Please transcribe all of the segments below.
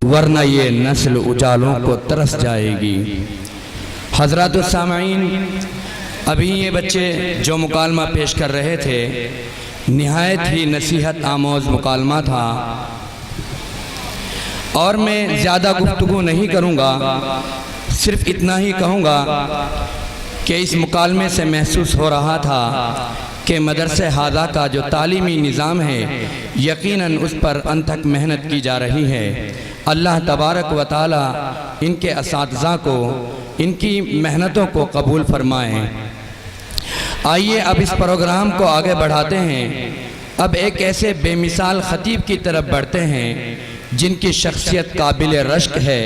ورنہ یہ نسل اجالوں کو ترس جائے گی۔ حضرات السامعین، ابھی یہ بچے جو مکالمہ پیش کر رہے تھے نہایت ہی نصیحت آموز مکالمہ تھا، اور میں زیادہ گفتگو نہیں کروں گا، صرف اتنا ہی کہوں گا کہ اس مکالمے سے محسوس ہو رہا تھا کہ مدرسہ ہادہ کا جو تعلیمی نظام ہے یقیناً اس پر انتھک محنت کی جا رہی ہے۔ اللہ تبارک و تعالی ان کے اساتذہ کو ان کی محنتوں کو قبول فرمائیں۔ آئیے اب اس پروگرام کو آگے بڑھاتے ہیں، اب ایک ایسے بے مثال خطیب کی طرف بڑھتے ہیں جن کی شخصیت قابل رشک ہے،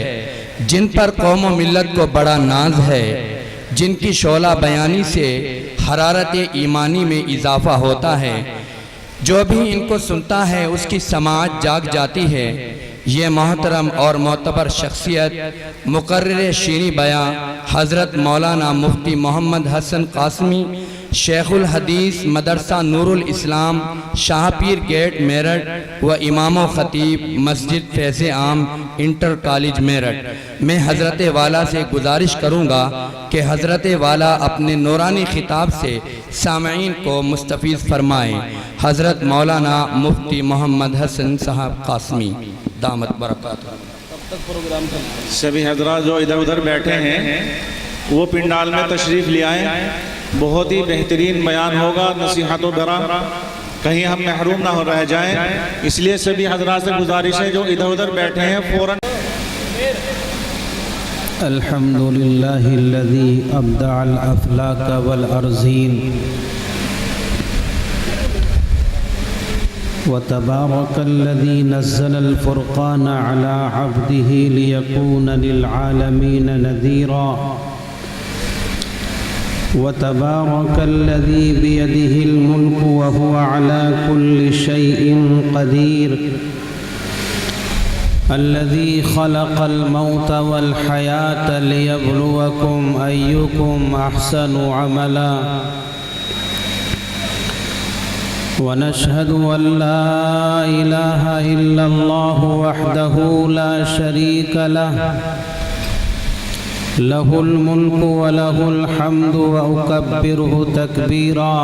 جن پر قوم و ملت کو بڑا ناز ہے، جن کی شعلہ بیانی سے حرارت ایمانی میں اضافہ ہوتا ہے، جو بھی ان کو سنتا ہے اس کی سماعت جاگ جاتی ہے۔ یہ محترم اور معتبر شخصیت مقرر شیریں بیاں حضرت مولانا مفتی محمد حسن قاسمی، شیخ الحدیث مدرسہ نور الاسلام شاہ پیر گیٹ میرٹھ و امام و خطیب مسجد فیض عام انٹر کالج میرٹھ۔ میں حضرت والا سے گزارش کروں گا کہ حضرت والا اپنے نورانی خطاب سے سامعین کو مستفیض فرمائیں۔ حضرت مولانا مفتی محمد حسن صاحب قاسمی دامت برکاتہ۔ سبھی حضرات جو ادھر ادھر بیٹھے ہیں وہ پنڈال میں تشریف لے آئیں، بہت ہی بہترین بیان ہوگا، نصیحت و برا، کہیں ہم محروم نہ ہو رہ جائیں، اس لیے سبھی حضرات سے گزارش ہے جو ادھر ادھر بیٹھے ہیں فوراً۔ الحمدللہ الذی ابدع الافلاک والارضین وتبارك الذي نزل الفرقان على عبده ليكون للعالمين نذيرا وتبارك الذي بيده الملك وهو على كل شيء قدير الذي خلق الموت والحياة ليبلوكم أيكم أحسن عملا ونشهد أن لا إله إلا الله وحده لا شريك له له الملك وله الحمد وأكبره تكبيرا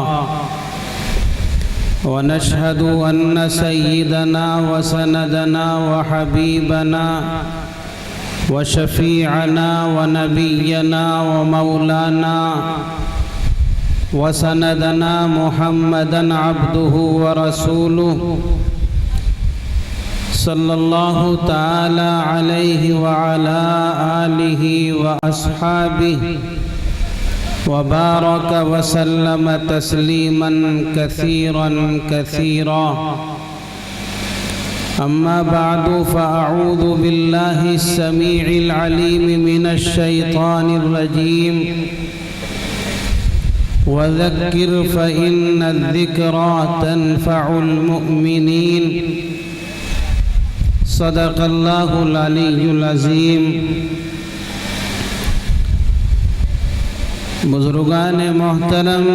ونشهد أن سيدنا وسندنا وحبيبنا وشفيعنا ونبينا ومولانا وسندنا محمدًا عبده ورسوله صلى الله تعالى عليه وعلى آله وأصحابه وبارك وسلم تسليماً كثيراً كثيراً أما بعد فأعوذ بالله السميع العليم من الشيطان الرجيم وذكر فإن الذكرى تنفع المؤمنين صدق الله العلي العظيم۔ بزرگان محترم،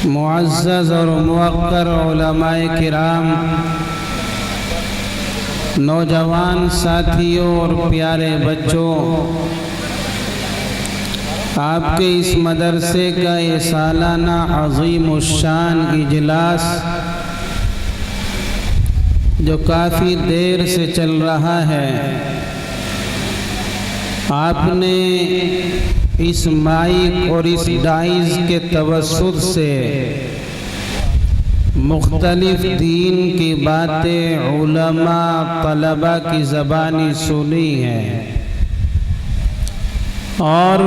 معزز اور موقر علماء کرام، نوجوان ساتھیوں اور پیارے بچوں، آپ کے اس مدرسے کا یہ سالانہ عظیم الشان اجلاس جو کافی دیر سے چل رہا ہے، آپ نے اس مائک اور اس ڈائز کے توسط سے مختلف دین کی باتیں علماء طلباء کی زبانی سنی ہیں، اور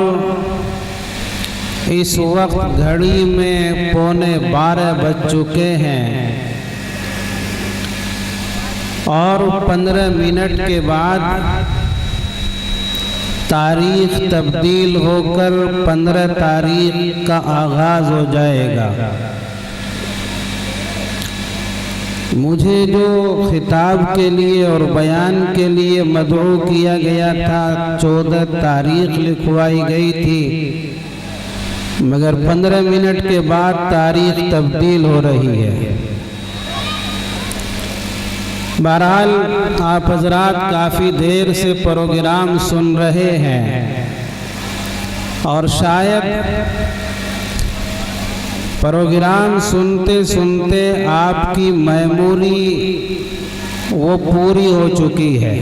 اس وقت گھڑی میں 11:15 بج چکے ہیں، اور 15 منٹ کے بعد تاریخ تبدیل ہو کر 15 تاریخ کا آغاز ہو جائے گا۔ مجھے جو خطاب کے لیے اور بیان کے لیے مدعو کیا گیا تھا 14 تاریخ لکھوائی گئی تھی، مگر 15 منٹ کے بعد تاریخ تبدیل ہو رہی ہے۔ بہرحال آپ حضرات کافی دیر سے پروگرام سن رہے ہیں اور شاید پروگرام سنتے سنتے آپ کی میموری وہ پوری ہو چکی ہے۔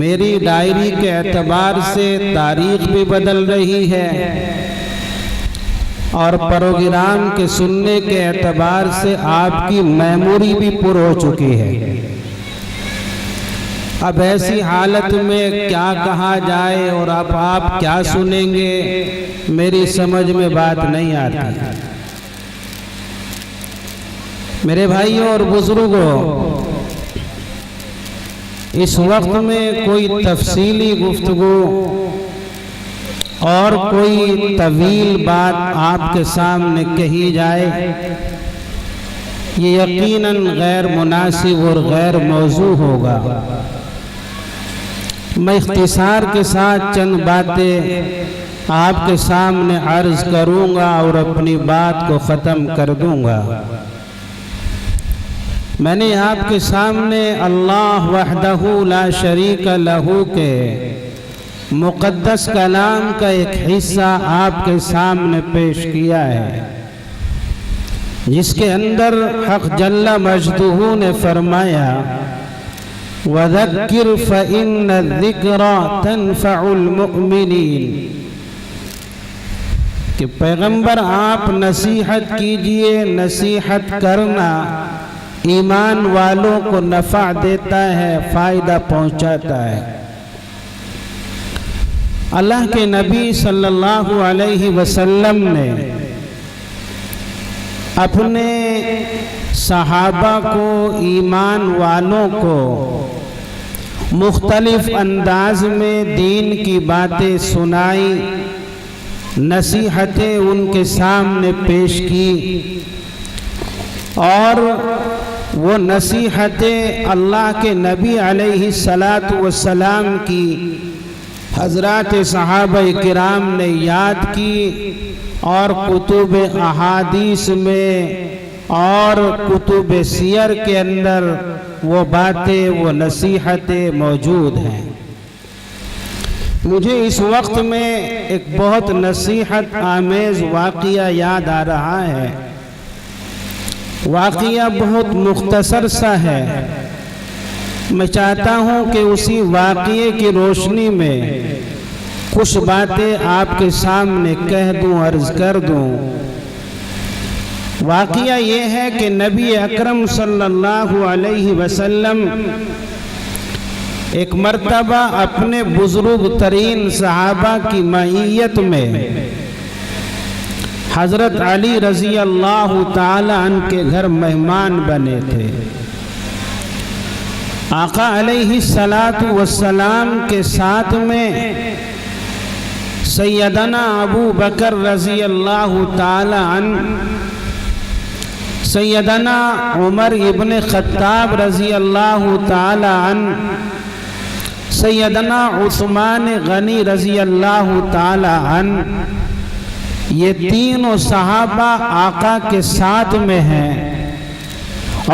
میری ڈائری کے اعتبار سے تاریخ بھی بدل رہی ہے اور پروگرام کے سننے کے اعتبار سے آپ کی میموری بھی پر ہو چکی ہے۔ اب ایسی حالت میں کیا کہا جائے اور اب آپ کیا سنیں گے، میری سمجھ میں بات نہیں آتی۔ میرے بھائیوں اور بزرگوں، اس وقت میں کوئی تفصیلی گفتگو اور کوئی طویل بات آپ کے سامنے کہی جائے، یہ یقیناً غیر مناسب اور غیر موضوع ہوگا۔ میں اختصار کے ساتھ چند باتیں آپ کے سامنے عرض کروں گا اور اپنی بات کو ختم کر دوں گا۔ میں نے آپ کے سامنے اللہ وحدہ لا شریک لہ کے مقدس کلام کا ایک حصہ آپ کے سامنے پیش کیا ہے، جس کے اندر حق جل مجدہ نے فرمایا وَذَكِّرْ فَإِنَّ الذِّكْرَى تَنْفَعُ الْمُؤْمِنِينَ، کہ پیغمبر آپ نصیحت کیجئے، نصیحت کرنا ایمان والوں کو نفع دیتا ہے، فائدہ پہنچاتا ہے۔ اللہ کے نبی صلی اللہ علیہ وسلم نے اپنے صحابہ کو، ایمان والوں کو مختلف انداز میں دین کی باتیں سنائی، نصیحتیں ان کے سامنے پیش کی، اور وہ نصیحتیں اللہ کے نبی علیہ السلام کی حضرات صحابہ کرام نے یاد کی، اور کتب احادیث میں اور کتب سیر کے اندر وہ باتیں، وہ نصیحتیں موجود ہیں۔ مجھے اس وقت میں ایک بہت نصیحت آمیز واقعہ یاد آ رہا ہے۔ واقعہ بہت مختصر سا ہے، میں چاہتا ہوں کہ اسی واقعے کی روشنی میں کچھ باتیں آپ کے سامنے کہہ دوں، عرض کر دوں۔ واقعہ یہ ہے کہ نبی اکرم صلی اللہ علیہ وسلم ایک مرتبہ اپنے بزرگ ترین صحابہ کی معیت میں حضرت علی رضی اللہ تعالی عنہ کے گھر مہمان بنے تھے۔ آقا علیہ السلام کے ساتھ میں سیدنا ابو بکر رضی اللہ تعالی عنہ، سیدنا عمر ابن خطاب رضی اللہ تعالی عنہ، سیدنا عثمان غنی رضی اللہ تعالی عنہ، یہ تینوں صحابہ آقا کے ساتھ میں ہیں،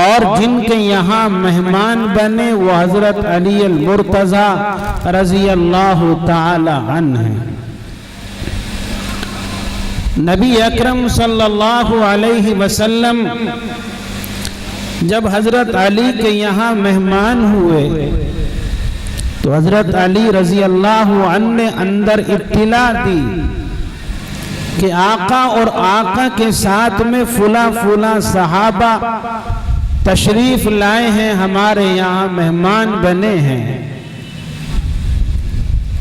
اور جن کے یہاں مہمان بنے وہ حضرت علی المرتضی رضی اللہ تعالی عنہ ہیں۔ نبی اکرم صلی اللہ علیہ وسلم جب حضرت علی کے یہاں مہمان ہوئے تو حضرت علی رضی اللہ عنہ نے اندر اطلاع دی کہ آقا اور آقا کے ساتھ میں فلاں صحابہ تشریف لائے ہیں، ہمارے یہاں مہمان بنے ہیں۔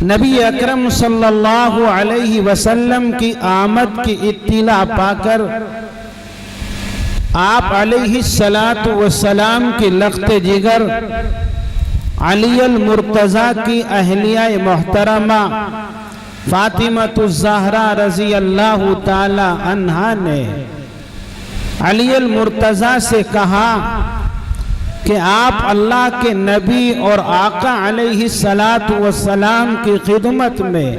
نبی اکرم صلی اللہ علیہ وسلم کی آمد کی اطلاع پا کر آپ علیہ السلام کی لخت جگر علی المرتضی کی اہلیہ محترمہ فاطمہ الزہرا رضی اللہ تعالی عنہا نے علی المرتضی سے کہا کہ آپ اللہ کے نبی اور آقا علیہ السلام کی خدمت میں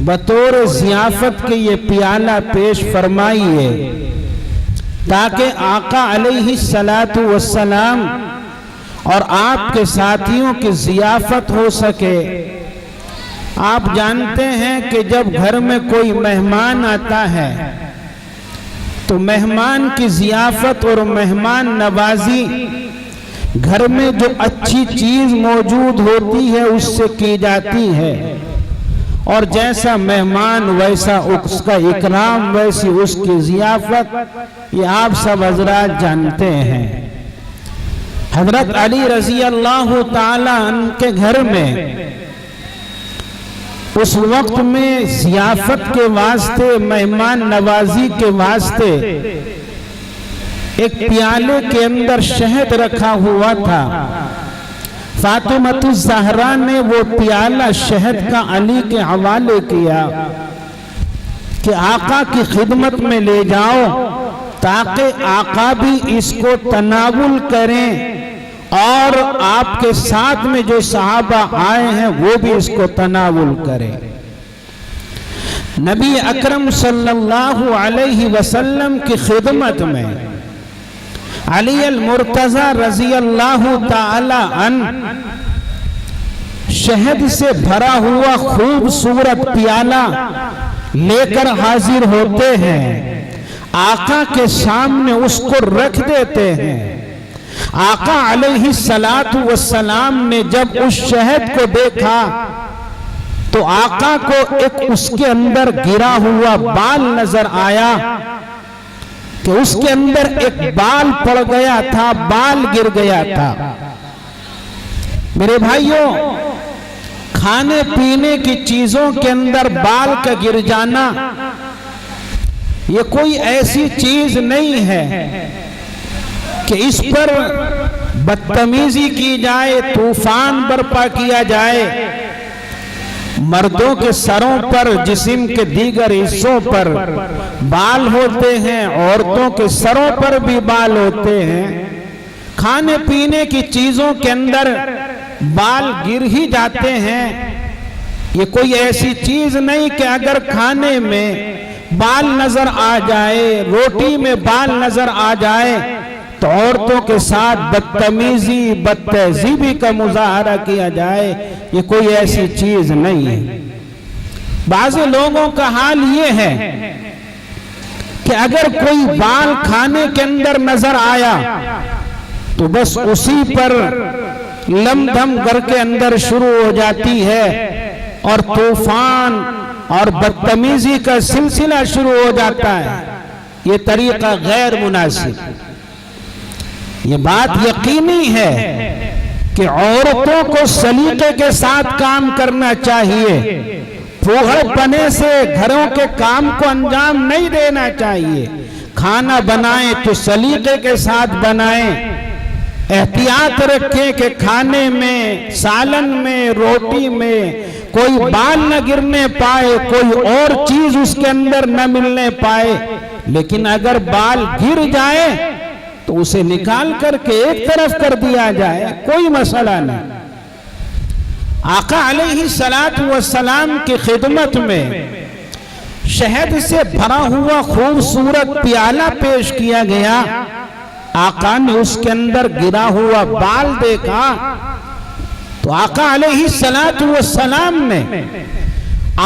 بطور ضیافت کے یہ پیالہ پیش فرمائیے۔ تاکہ آقا علیہ الصلاۃ والسلام اور آپ کے ساتھیوں کی ضیافت ہو سکے۔ آپ جانتے ہیں کہ جب گھر میں کوئی مہمان آتا ہے تو مہمان کی ضیافت اور مہمان نوازی گھر میں جو اچھی چیز موجود ہوتی ہے اس سے کی جاتی ہے، اور جیسا مہمان ویسا اس کا اکرام، ویسی اس کی ضیافت، یہ آپ سب حضرات جانتے ہیں۔ حضرت علی رضی اللہ تعالی عنہ کے گھر میں اس وقت میں ضیافت کے واسطے، مہمان نوازی کے واسطے ایک پیالے کے اندر شہد رکھا ہوا تھا۔ فاطمۃ الزہرا نے وہ پیالہ شہد کا علی کے حوالے کیا کہ آقا کی خدمت میں لے جاؤ تاکہ آقا بھی اس کو تناول کریں، اور آپ کے ساتھ میں جو صحابہ آئے ہیں وہ بھی اس کو تناول کریں۔ نبی اکرم صلی اللہ علیہ وسلم کی خدمت میں علی المرتضی رضی اللہ تعالی عنہ شہد سے بھرا ہوا خوبصورت پیالہ لے کر حاضر ہوتے ہیں، آقا کے سامنے اس کو رکھ دیتے ہیں۔ آقا علیہ السلام نے جب اس شہد کو دیکھا تو آقا کو ایک اس کے اندر گرا ہوا بال نظر آیا کہ اس کے اندر ایک بال پڑ گیا تھا، بال گر گیا تھا۔ میرے بھائیوں، کھانے پینے کی چیزوں کے اندر بال کا گر جانا یہ کوئی ایسی چیز نہیں ہے کہ اس پر بدتمیزی کی جائے، طوفان برپا کیا جائے۔ مردوں کے سروں پر، جسم کے دیگر حصوں پر بال ہوتے ہیں، عورتوں کے سروں پر بھی بال ہوتے ہیں۔ کھانے پینے کی چیزوں کے اندر بال گر ہی جاتے ہیں۔ یہ کوئی ایسی چیز نہیں کہ اگر کھانے میں بال نظر آ جائے، روٹی میں بال نظر آ جائے تو عورتوں کے ساتھ بدتمیزی، بدتہذیبی کا مظاہرہ کیا جائے، یہ کوئی ایسی چیز نہیں ہے۔ بعض لوگوں کا حال یہ ہے کہ اگر کوئی بال کھانے کے اندر نظر آیا تو بس اسی پر لم دھم گھر کے اندر شروع ہو جاتی ہے اور طوفان اور بدتمیزی کا سلسلہ شروع ہو جاتا ہے۔ یہ طریقہ غیر مناسب۔ یہ بات یقینی ہے کہ عورتوں کو سلیقے کے ساتھ کام کرنا چاہیے، پھوہڑ پنے سے گھروں کے کام کو انجام نہیں دینا چاہیے۔ کھانا بنائیں تو سلیقے کے ساتھ بنائیں، احتیاط رکھیں کہ کھانے میں، سالن میں، روٹی میں کوئی بال نہ گرنے پائے، کوئی اور چیز اس کے اندر نہ ملنے پائے۔ لیکن اگر بال گر جائے تو اسے نکال کر کے ایک طرف کر دیا جائے، کوئی مسئلہ نہیں۔ آقا علیہ السلام کی خدمت میں شہد سے بھرا ہوا خوبصورت پیالہ پیش کیا گیا۔ آقا نے اس کے اندر گرا ہوا بال دیکھا تو آقا علیہ السلام نے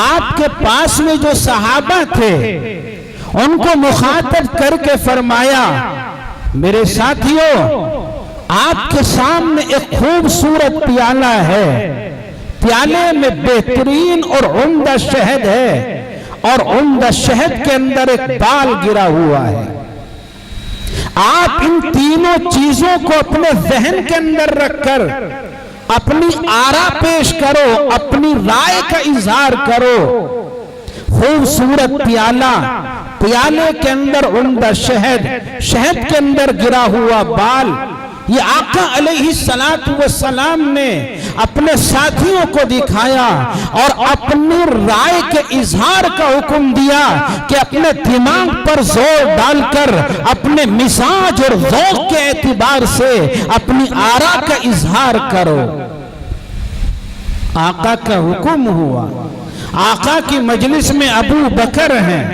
آپ کے پاس میں جو صحابہ تھے ان کو مخاطب کر کے فرمایا، میرے ساتھیوں، آپ کے سامنے ایک خوبصورت پیالہ ہے، پیالے میں بہترین اور عمدہ شہد ہے، اور عمدہ شہد کے اندر ایک بال گرا ہوا ہے۔ آپ ان تینوں چیزوں کو اپنے ذہن کے اندر رکھ کر اپنی آرا پیش کرو، اپنی رائے کا اظہار کرو۔ خوبصورت پیالہ، پیالے کے اندر عمدہ شہد، شہد کے اندر گرا ہوا بال، یہ آقا علیہ السلام نے اپنے ساتھیوں کو دکھایا اور اپنی رائے کے اظہار کا حکم دیا کہ اپنے دماغ پر زور ڈال کر اپنے مزاج اور ذوق کے اعتبار سے اپنی آرا کا اظہار کرو۔ آقا کا حکم ہوا۔ آقا کی مجلس میں ابو بکر ہیں،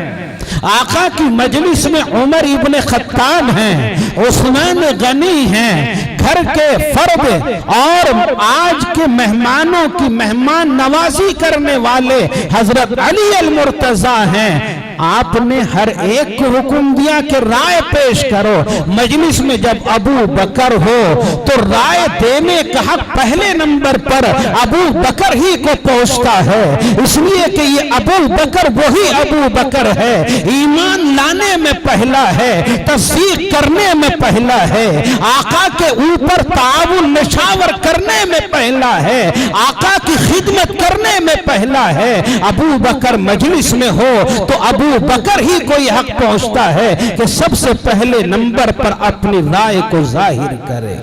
آقا کی مجلس میں عمر ابن خطاب ہیں، عثمان غنی ہیں، گھر کے فرد اور آج کے مہمانوں کی مہمان نوازی کرنے والے حضرت علی المرتضیٰ ہیں۔ آپ نے ہر ایک کو حکم دیا کہ رائے پیش کرو۔ مجلس میں جب ابو بکر ہو تو رائے دینے کا حق پہلے نمبر پر ابو بکر ہی کو پہنچتا ہے، اس لیے کہ یہ ابو بکر وہی ابو بکر ہے، ایمان لانے میں پہلا ہے، تصدیق کرنے میں پہلا ہے، آقا کے اوپر تعاون نشاور کرنے میں پہلا ہے، آقا کی خدمت کرنے میں پہلا ہے۔ ابو بکر مجلس میں ہو تو ابو بکر ہی کو یہ حق پہنچتا ہے کہ سب سے پہلے نمبر پر اپنی رائے کو ظاہر کرے۔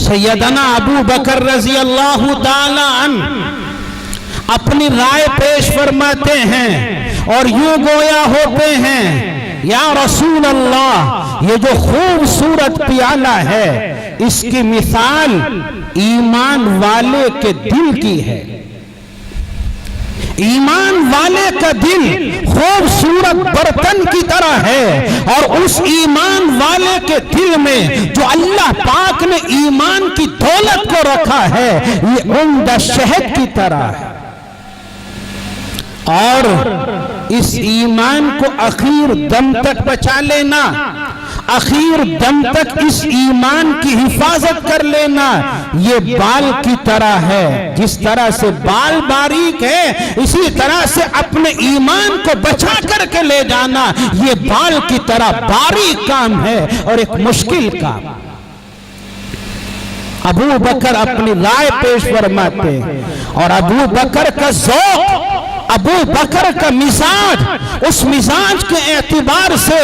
سیدنا ابو بکر رضی اللہ تعالی عنہ اپنی رائے پیش فرماتے ہیں اور یوں گویا ہوتے ہیں، یا رسول اللہ، یہ جو خوبصورت پیالہ ہے اس کی مثال ایمان والے کے دل کی ہے۔ ایمان والے کا دل خوبصورت برتن کی طرح ہے، اور اس ایمان والے کے دل میں جو اللہ پاک نے ایمان کی دولت کو رکھا ہے یہ عمدہ شہد کی طرح ہے، اور اس ایمان کو اخیر دم تک بچا لینا، اخیر دم تک اس ایمان کی حفاظت کر لینا یہ بال کی طرح ہے۔ جس طرح سے بال باریک ہے اسی طرح سے اپنے ایمان کو بچا کر کے لے جانا یہ بال کی طرح باریک کام ہے اور ایک مشکل کام۔ ابو بکر اپنی رائے پیش فرماتے ہیں، اور ابو بکر کا ذوق، ابو بکر کا مزاج، اس مزاج کے اعتبار سے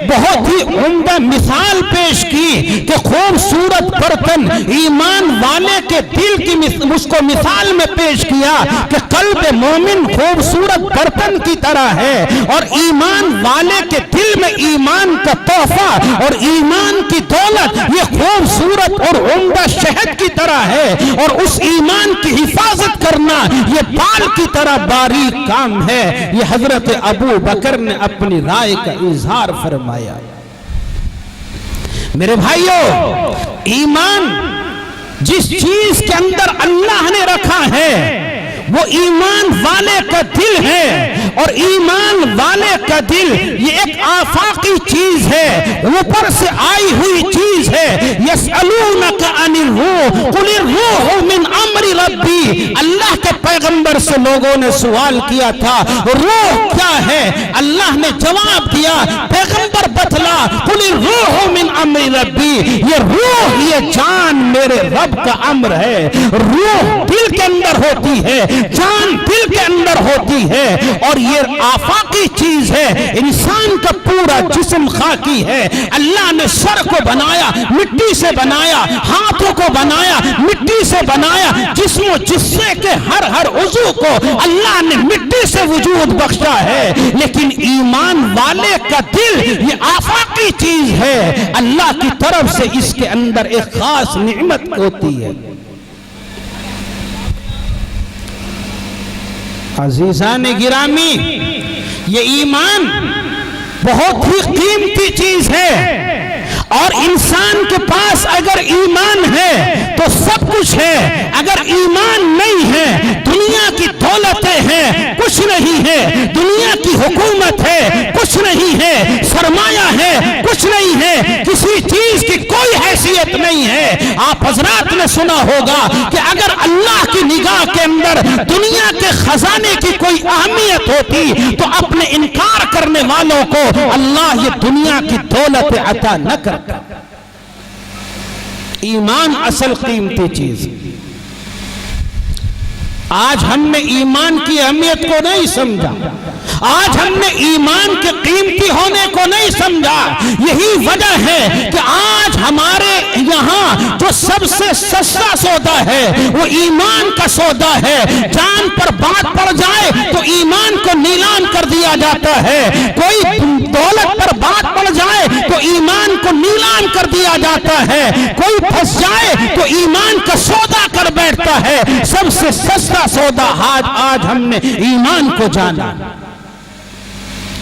بہت ہی عمدہ مثال پیش کی کہ خوبصورت برتن ایمان والے کے دل کی اس کو مثال میں پیش کیا کہ قلب مومن خوبصورت برتن کی طرح ہے، اور ایمان والے کے دل میں ایمان کا تحفہ اور ایمان کی دولت یہ خوبصورت اور عمدہ شہد کی طرح ہے، اور اس ایمان کی حفاظت کرنا یہ بال کی طرح باریک کام ہے۔ یہ حضرت ابو بکر نے اپنی رائے کا اظہار فرمایا۔ میرے بھائیو، ایمان جس چیز کے اندر اللہ نے رکھا ہے وہ ایمان والے کا دل ہے، اور ایمان والے کا دل یہ ایک آفاقی چیز ہے، اوپر سے آئی ہوئی چیز ہے۔ یسألونک عن الروح قل الروح من امر ربی، اللہ کے پیغمبر سے لوگوں نے سوال کیا تھا روح کیا ہے، اللہ نے جواب دیا، پیغمبر بتلا، قل الروح من امر ربی، یہ روح یہ جان میرے رب کا امر ہے۔ روح دل کے اندر ہوتی ہے، جان دل کے اندر ہوتی ہے، اور یہ آفاقی چیز ہے۔ انسان کا پورا جسم خاکی ہے، اللہ نے سر کو بنایا مٹی سے بنایا، ہاتھوں کو بنایا مٹی سے بنایا، جسم و جسے کے ہر عضو کو اللہ نے مٹی سے وجود بخشا ہے، لیکن ایمان والے کا دل یہ آفاقی چیز ہے، اللہ کی طرف سے اس کے اندر ایک خاص نعمت ہوتی ہے۔ عزیزان گرامی، یہ ایمان بہت ہی قیمتی چیز ہے، اور انسان کے پاس اگر ایمان ہے تو سب کچھ ہے، اگر ایمان نہیں ہے دنیا کی دولتیں ہیں کچھ نہیں ہے، دنیا کی حکومت ہے کچھ نہیں ہے، سرمایہ ہے کچھ نہیں ہے، کسی چیز کی کوئی حیثیت نہیں ہے۔ آپ حضرات نے سنا ہوگا کہ اگر اللہ کی نگاہ کے اندر دنیا کے خزانے کی کوئی اہمیت ہوتی تو اپنے انکار کرنے والوں کو اللہ یہ دنیا کی دولت عطا نہ کرتا۔ ایمان اصل قیمتی چیز۔ آج ہم نے ایمان کی اہمیت کو نہیں سمجھا، آج ہم نے ایمان کے قیمتی ہونے کو نہیں سمجھا۔ یہی وجہ ہے کہ آج ہمارے یہاں جو سب سے سستا سودا ہے وہ ایمان کا سودا ہے۔ جان پر بات پڑ جائے تو ایمان کو نیلام کر دیا جاتا ہے، کوئی دولت پر بات پڑ جائے تو ایمان کو نیلام کر دیا جاتا ہے، کوئی پھنس جائے تو ایمان کا سودا کر بیٹھتا ہے۔ سب سے سستا سودا آج ہم نے ایمان کو جانا۔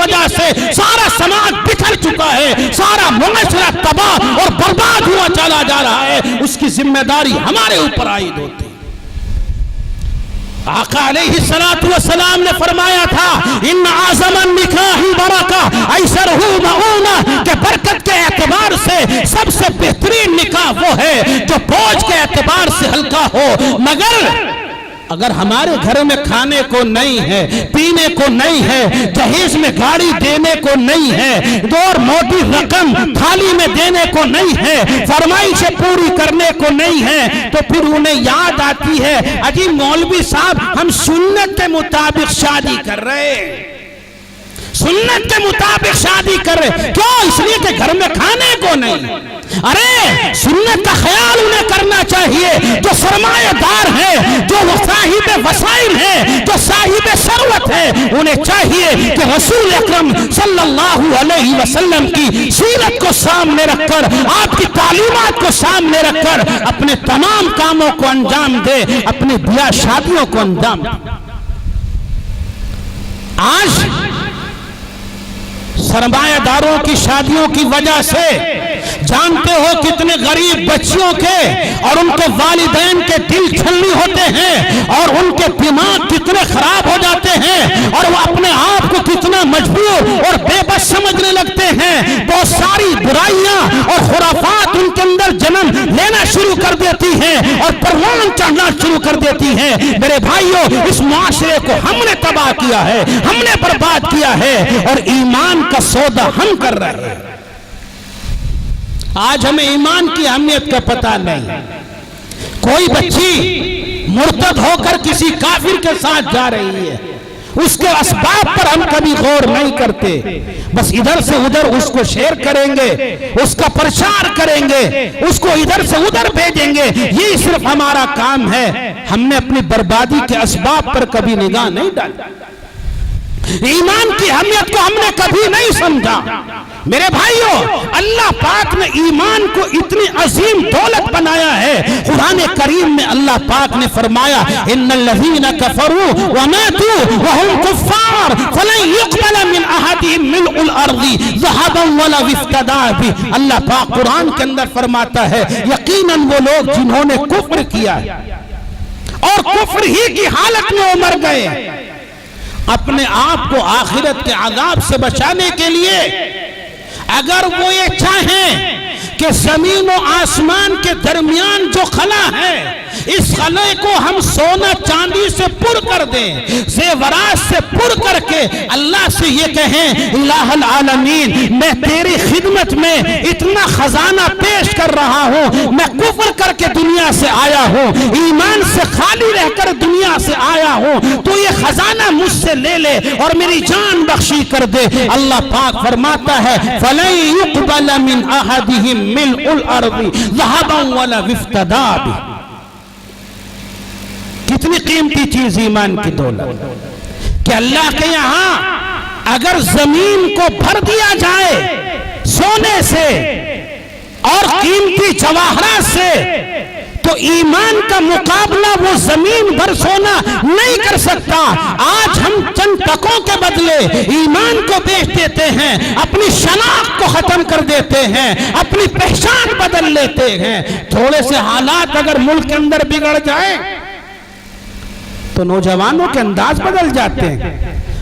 وجہ سے سارا سماج بکھر چکا ہے، سارا معاشرہ تباہ اور برباد ہوا چلا جا رہا ہے، اس کی ذمہ داری ہمارے اوپر عائد ہوتی ہے۔ آقا علیہ السلام نے فرمایا تھا ان اعظم النکاح برکہ ایسرہ معونہ، کہ برکت کے اعتبار سے سب سے بہترین نکاح وہ ہے جو بوجھ کے اعتبار سے ہلکا ہو، مگر اگر ہمارے گھر میں کھانے کو نہیں ہے، پینے کو نہیں ہے، جہیز میں گاڑی دینے کو نہیں ہے، دو اور موٹی رقم تھالی میں دینے کو نہیں ہے، فرمائشیں پوری کرنے کو نہیں ہے، تو پھر انہیں یاد آتی ہے اجی مولوی صاحب ہم سنت کے مطابق شادی کر رہے ہیں، سنت کے مطابق شادی کر رہے، کیوں؟ اس لیے کہ گھر میں کھانے کو نہیں۔ ارے سنت کا خیال انہیں کرنا چاہیے جو سرمایہ دار ہے، جو صاحب وسائل ہے، جو صاحب ثروت ہے، انہیں چاہیے کہ رسول اکرم صلی اللہ علیہ وسلم کی سیرت کو سامنے رکھ کر، آپ کی تعلیمات کو سامنے رکھ کر اپنے تمام کاموں کو انجام دے، اپنی بیاہ شادیوں کو انجام دے۔ آج سرمایہ داروں کی شادیوں کی وجہ سے جانتے ہو کتنے غریب بچیوں کے اور ان کے والدین کے دل چھلنی ہوتے ہیں اور ان کے دماغ کتنے خراب ہو جاتے ہیں اور وہ اپنے آپ کو کتنا مجبور اور بے بس سمجھنے لگتے ہیں۔ بہت ساری برائیاں اور خرافات ان کے اندر جنم لینا شروع کر دیتی ہیں اور پروان چڑھنا شروع کر دیتی ہیں۔ میرے بھائیوں، اس معاشرے کو ہم نے تباہ کیا ہے، ہم نے برباد کیا ہے اور ایمان کا سودا ہم کر رہے ہیں۔ آج ہمیں ایمان کی اہمیت کا پتہ نہیں۔ کوئی بچی مرتد ہو کر کسی کافر کے ساتھ جا رہی ہے، اس کے اسباب پر ہم کبھی غور نہیں کرتے، بس ادھر سے ادھر اس کو شیئر کریں گے، اس کا پرچار کریں گے، اس کو ادھر سے ادھر بھیجیں گے، یہ صرف ہمارا کام ہے۔ ہم نے اپنی بربادی کے اسباب پر کبھی نگاہ نہیں ڈالی، ایمان کی اہمیت کو ہم نے کبھی نہیں سمجھا۔ میرے بھائیوں، اللہ پاک نے ایمان کو اتنی عظیم دولت بنایا ہے۔ قرآن کریم میں اللہ پاک نے فرمایا ان الذین کفروا وماتوا وهم کفار فلن يقبل من احدهم ملء الارض ذهبا ولا افتدى به۔ اللہ پاک قرآن کے اندر فرماتا ہے یقیناً وہ لوگ جنہوں نے کفر کیا اور کفر ہی کی حالت میں وہ مر گئے، اپنے آپ کو آخرت کے عذاب سے بچانے کے لیے اگر وہ یہ چاہیں کہ زمین و آسمان کے درمیان جو خلا ہے اس خلے کو ہم سونا چاندی سے پر کر دیں، زیورات سے پر کر کے اللہ سے یہ کہیں الہ العالمین میں تیری خدمت میں اتنا خزانہ پیش کر رہا ہوں، میں کفر کر کے دنیا سے آیا ہوں، ایمان سے خالی رہ کر دنیا سے آیا ہوں، تو یہ خزانہ مجھ سے لے لے اور میری جان بخشی کر دے۔ اللہ پاک فرماتا ہے فَلَن يُقْبَلَ مِنْ أَحَدِهِمْ مِلْءُ الْأَرْضِ ذَهَبًا وَلَا افتدى بِهِ۔ کتنی قیمتی چیز ایمان کی دولت کہ اللہ کے یہاں اگر زمین کو بھر دیا جائے سونے سے اور قیمتی جواہرات سے تو ایمان کا مقابلہ وہ زمین بھر سونا نہیں کر سکتا۔ آج ہم چند ٹکوں کے بدلے ایمان کو بیچ دیتے ہیں، اپنی شناخت کو ختم کر دیتے ہیں، اپنی پہچان بدل لیتے ہیں۔ تھوڑے سے حالات اگر ملک کے اندر بگڑ جائیں تو نوجوانوں کے انداز بدل جاتے ہیں،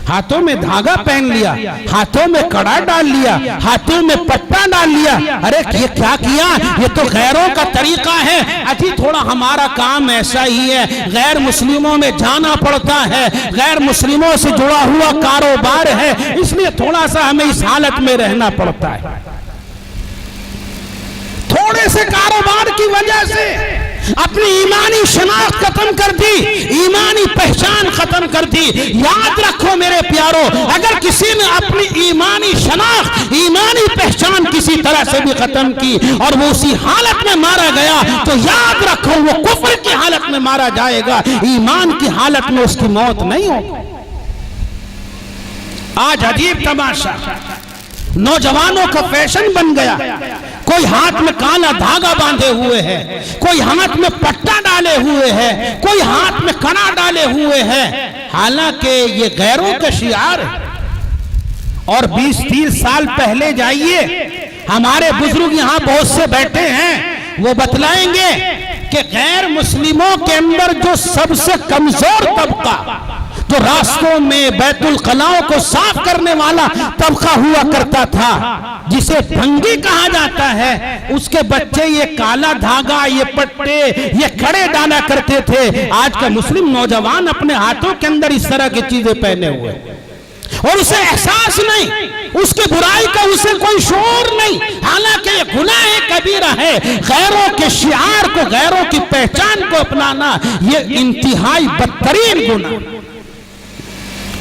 ہاتھوں میں دھاگا پہن لیا، ہاتھوں میں کڑا ڈال لیا، ہاتھوں میں پٹا ڈال لیا، ارے یہ کیا کیا؟ یہ تو غیروں کا طریقہ ہے، اچھی تھوڑا ہمارا کام ایسا ہی ہے، غیر مسلموں میں جانا پڑتا ہے، غیر مسلموں سے جڑا ہوا کاروبار ہے، اس لیے تھوڑا سا ہمیں اس حالت میں رہنا پڑتا ہے۔ تھوڑے سے کاروبار کی وجہ سے اپنی ایمانی شناخت ختم کر دی، ایمانی پہچان ختم کر دی۔ یاد رکھو میرے پیارو، اگر کسی نے اپنی ایمانی شناخت، ایمانی پہچان کسی طرح سے بھی ختم کی اور وہ اسی حالت میں مارا گیا تو یاد رکھو وہ کفر کی حالت میں مارا جائے گا، ایمان کی حالت میں اس کی موت نہیں ہوگی۔ آج عجیب تماشا، نوجوانوں کا فیشن بن گیا، کوئی ہاتھ میں کالا دھاگا باندھے ہوئے ہے، کوئی ہاتھ میں پٹا ڈالے ہوئے ہے، کوئی ہاتھ میں کڑا ڈالے ہوئے ہے، حالانکہ یہ غیروں کے شعار ہے اور 20-30 سال پہلے جائیے، ہمارے بزرگ یہاں بہت سے بیٹھے ہیں، وہ بتلائیں گے کہ غیر مسلموں کے اندر جو سب سے کمزور طبقہ، جو راستوں میں بیت الخلاؤں کو صاف کرنے والا طبقہ ہوا کرتا تھا، جسے بھنگی کہا جاتا ہے، اس کے بچے یہ کالا دھاگا، یہ پٹے، یہ کڑے ڈالا کرتے تھے۔ آج کا مسلم نوجوان اپنے ہاتھوں کے اندر اس طرح کی چیزیں پہنے ہوئے، اور اسے احساس نہیں، اس کی برائی کا اسے کوئی شعور نہیں، حالانکہ یہ گناہ کبیرہ ہے۔ غیروں کے شعار کو، غیروں کی پہچان کو اپنانا، یہ انتہائی بدترین گناہ۔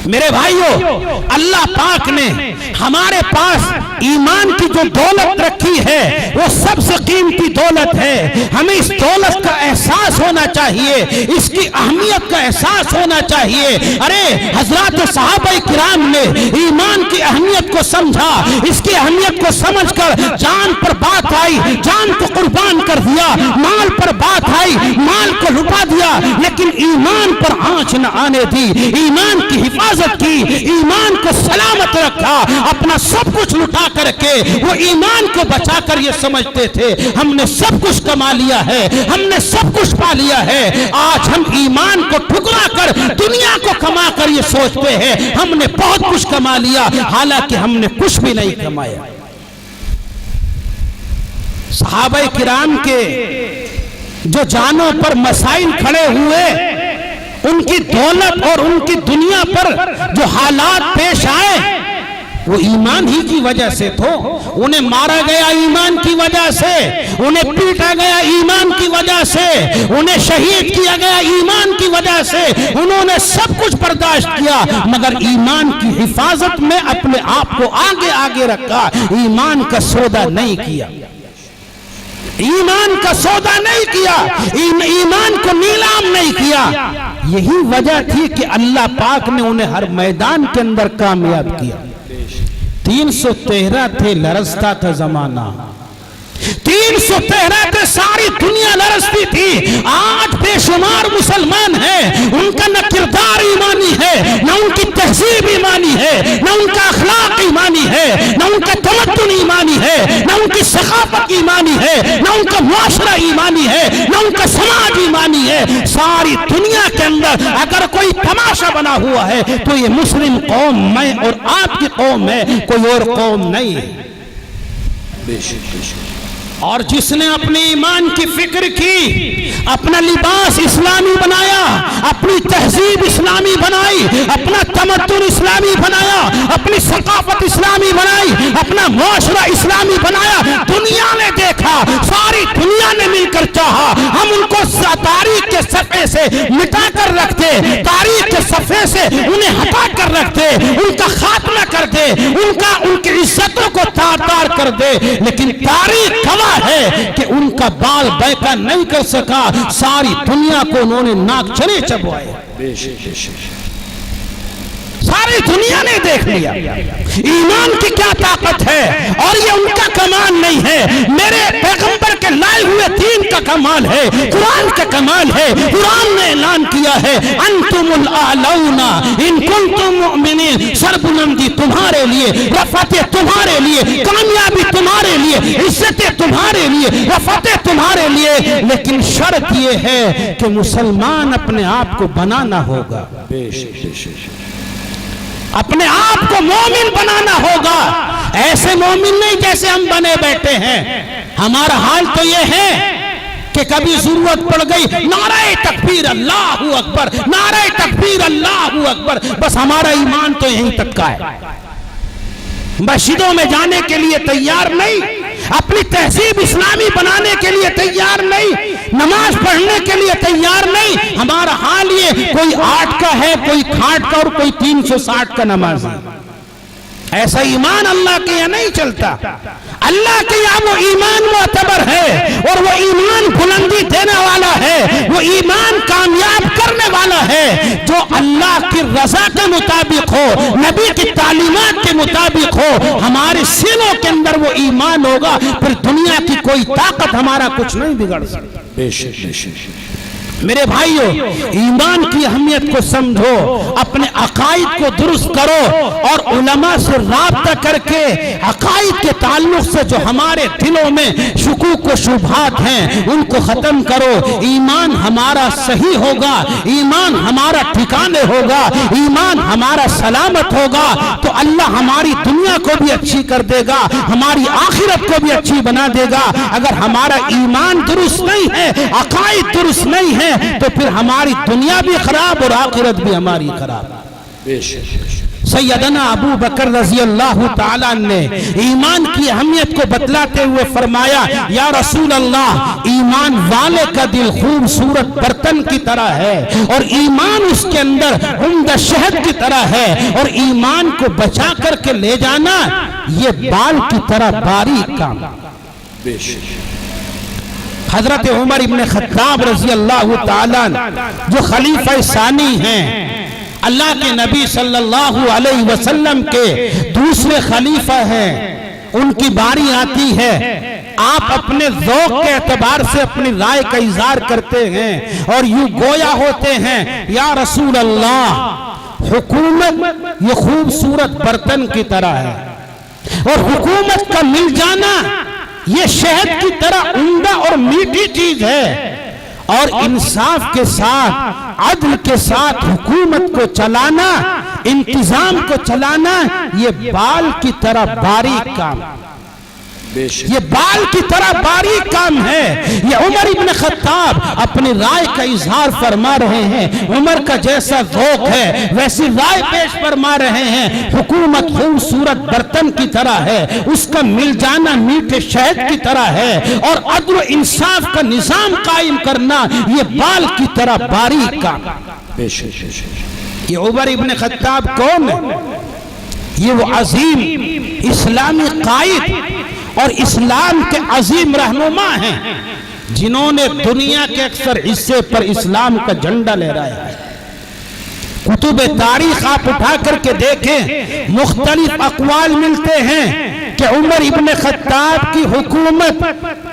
میرے بھائیو، اللہ پاک نے ہمارے پاس ایمان کی جو دولت رکھی ہے وہ سب سے قیمتی دولت ہے۔ ہمیں اس دولت کا احساس ہونا چاہیے، اس کی اہمیت کا احساس ہونا چاہیے۔ ارے حضرات صحابہ کرام نے ایمان کی اہمیت کو سمجھا، اس کی اہمیت کو سمجھ کر جان پر بات آئی، جان کو قربان کر دیا، مال پر بات آئی، مال کو لٹا دیا، لیکن ایمان پر آنچ نہ آنے دی، ایمان کی حفاظت کی، ایمان کو سلامت رکھا، اپنا سب کچھ لٹا کر کے وہ ایمان کو بچا کر یہ سمجھتے تھے ہم نے سب کچھ کما لیا ہے، ہم نے سب کچھ پا لیا ہے۔ آج ہم ایمان کو ٹھکرا کر دنیا کو کما کر یہ سوچتے ہیں ہم نے بہت کچھ کما لیا، حالانکہ ہم نے کچھ بھی نہیں کمایا۔ صحابہ کرام کے جو جانوں پر مسائل کھڑے ہوئے، ان کی دولت اور ان کی دنیا پر جو حالات پیش آئے، وہ ایمان ہی کی وجہ سے تھو۔ انہیں مارا گیا ایمان کی وجہ سے، انہیں پیٹا گیا ایمان کی وجہ سے، انہیں شہید کیا گیا ایمان کی وجہ سے، انہوں نے سب کچھ برداشت کیا، مگر ایمان کی حفاظت میں اپنے آپ کو آگے آگے رکھا، ایمان کا سودا نہیں کیا، ایمان کا سودا نہیں کیا، ایمان کو نیلام نہیں کیا۔ یہی وجہ تھی کہ اللہ پاک نے انہیں ہر میدان کے اندر کامیاب کیا۔ 313 تھے، لرزتا تھا زمانہ، 313 تھے، ساری دنیا لرزتی تھی۔ آج بے شمار مسلمان ہیں، ان کا نہ کردار ایمانی ہے، نہ ان کی تہذیب ایمانی ہے، نہ ان کا اخلاق ایمانی ہے، نہ ان کا تمدن ایمانی ہے، نہ ان کی ثقافت ایمانی ہے، نہ ان کا معاشرہ ایمانی ہے، نہ ان کا سماج ایمانی ہے۔ ساری دنیا کے اندر اگر کوئی تماشا بنا ہوا ہے تو یہ مسلم قوم، میں اور آپ کی قوم ہے، کوئی اور قوم نہیں ہے۔ اور جس نے اپنے ایمان کی فکر کی، اپنا لباس اسلامی بنایا، اپنی تہذیب اسلامی بنائی، اپنا تمدن اسلامی بنایا، اپنی ثقافت اسلامی بنائی، اپنا معاشرہ اسلامی بنایا، دنیا نے دیکھا، ساری دنیا نے مل کر چاہا ہم ان کو تاریخ کے صفحے سے مٹا کر رکھ دے، تاریخ کے صفحے سے انہیں ہٹا کر رکھ دے، ان کا خاتمہ کر دے، ان کی عزتوں کو تار تار کر دے، لیکن تاریخ گواہ ہے کہ ان کا بال بیکا نہیں کر سکا، ساری دنیا کو انہوں نے ناک چنے چبوائے، ساری دنیا نے دیکھ لیا ایمان کی کیا طاقت ہے، اور یہ ان کا کمال نہیں ہے، میرے پیغمبر کے لائے ہوئے دین کا کمال ہے، قرآن کا کمال ہے۔ قرآن نے اعلان کیا ہے انتم الاعلون ان کنتم مؤمنین، سربلندی تمہارے لیے، رفعتیں تمہارے لیے، کامیابی تمہارے لیے، عزتیں تمہارے لیے، رفعتیں تمہارے لیے، لیکن شرط یہ ہے کہ مسلمان اپنے آپ کو بنانا ہوگا، اپنے آپ کو مومن بنانا ہوگا، ایسے مومن نہیں جیسے ہم بنے بیٹھے ہیں۔ ہمارا حال تو یہ ہے کہ کبھی ضرورت پڑ گئی نعرہ تکبیر اللہ اکبر، نعرہ تکبیر اللہ اکبر، بس ہمارا ایمان تو یہیں تک کا ہے، مسجدوں میں جانے کے لیے تیار نہیں، اپنی تہذیب اسلامی بنانے کے لیے تیار نہیں، نماز پڑھنے کے لیے تیار نہیں۔ ہمارا حال یہ کوئی 8 کا ہے، کوئی کھاٹ کا، اور کوئی 360 کا نماز ہے۔ ایسا ایمان اللہ کے یہاں نہیں چلتا، اللہ کے یہاں وہ ایمان معتبر ہے، اور وہ ایمان بلندی دینے والا ہے، وہ ایمان کامیاب کرنے والا ہے جو اللہ کی رضا کے مطابق ہو، نبی کی تعلیمات کے مطابق ہو۔ ہمارے سینوں کے اندر وہ ایمان ہوگا، پھر دنیا کی کوئی طاقت ہمارا کچھ نہیں بگڑ سکتی۔ میرے بھائیو، ایمان کی اہمیت کو سمجھو، اپنے عقائد کو درست کرو اور علماء سے رابطہ کر کے عقائد کے تعلق سے جو ہمارے دلوں میں شکوک و شبہات ہیں ان کو ختم کرو۔ ایمان ہمارا صحیح ہوگا، ایمان ہمارا ٹھکانے ہوگا، ایمان ہمارا سلامت ہوگا تو اللہ ہماری دنیا کو بھی اچھی کر دے گا، ہماری آخرت کو بھی اچھی بنا دے گا۔ اگر ہمارا ایمان درست نہیں ہے، عقائد درست نہیں ہے تو پھر ہماری دنیا بھی خراب اور آخرت بھی ہماری خراب۔ سیدنا ابو بکر رضی اللہ تعالیٰ نے ایمان کی اہمیت کو بتلاتے ہوئے فرمایا، یا رسول اللہ، ایمان والے کا دل خوبصورت برتن کی طرح ہے اور ایمان اس کے اندر عمدہ شہد کی طرح ہے، اور ایمان کو بچا کر کے لے جانا یہ بال کی طرح باریک کام۔ حضرت عمر ابن خطاب رضی اللہ تعالیٰ جو خلیفہ ثانی ہیں، اللہ کے نبی صلی اللہ علیہ وسلم کے دوسرے خلیفہ ہیں، ان کی باری آتی ہے، آپ اپنے ذوق کے اعتبار سے اپنی رائے کا اظہار کرتے ہیں اور یوں گویا ہوتے ہیں، یا رسول اللہ، حکومت یہ خوبصورت برتن کی طرح ہے اور حکومت کا مل جانا یہ شہد کی طرح عمدہ اور میٹھی چیز ہے، اور انصاف کے ساتھ، عدل کے ساتھ حکومت کو چلانا، انتظام کو چلانا یہ بال کی طرح باریک کام، یہ بال کی طرح باریک کام ہے۔ یہ عمر ابن خطاب اپنی رائے کا اظہار فرما رہے ہیں، عمر کا جیسا ذوق ہے ویسی رائے پیش فرما رہے ہیں۔ حکومت خوبصورت برتن کی طرح ہے، اس کا مل جانا میٹھے شہد کی طرح ہے، اور عدل و انصاف کا نظام قائم کرنا یہ بال کی طرح باریک کام۔ یہ عمر ابن خطاب کون ہے؟ یہ وہ عظیم اسلامی قائد اور اسلام کے عظیم رہنما ہیں جنہوں نے دنیا کے اکثر حصے پر اسلام کا جھنڈا لہرایا ہے۔ کتب تاریخ آپ اٹھا کر کے دیکھیں، مختلف اقوال ملتے ہیں کہ عمر ابن خطاب کی حکومت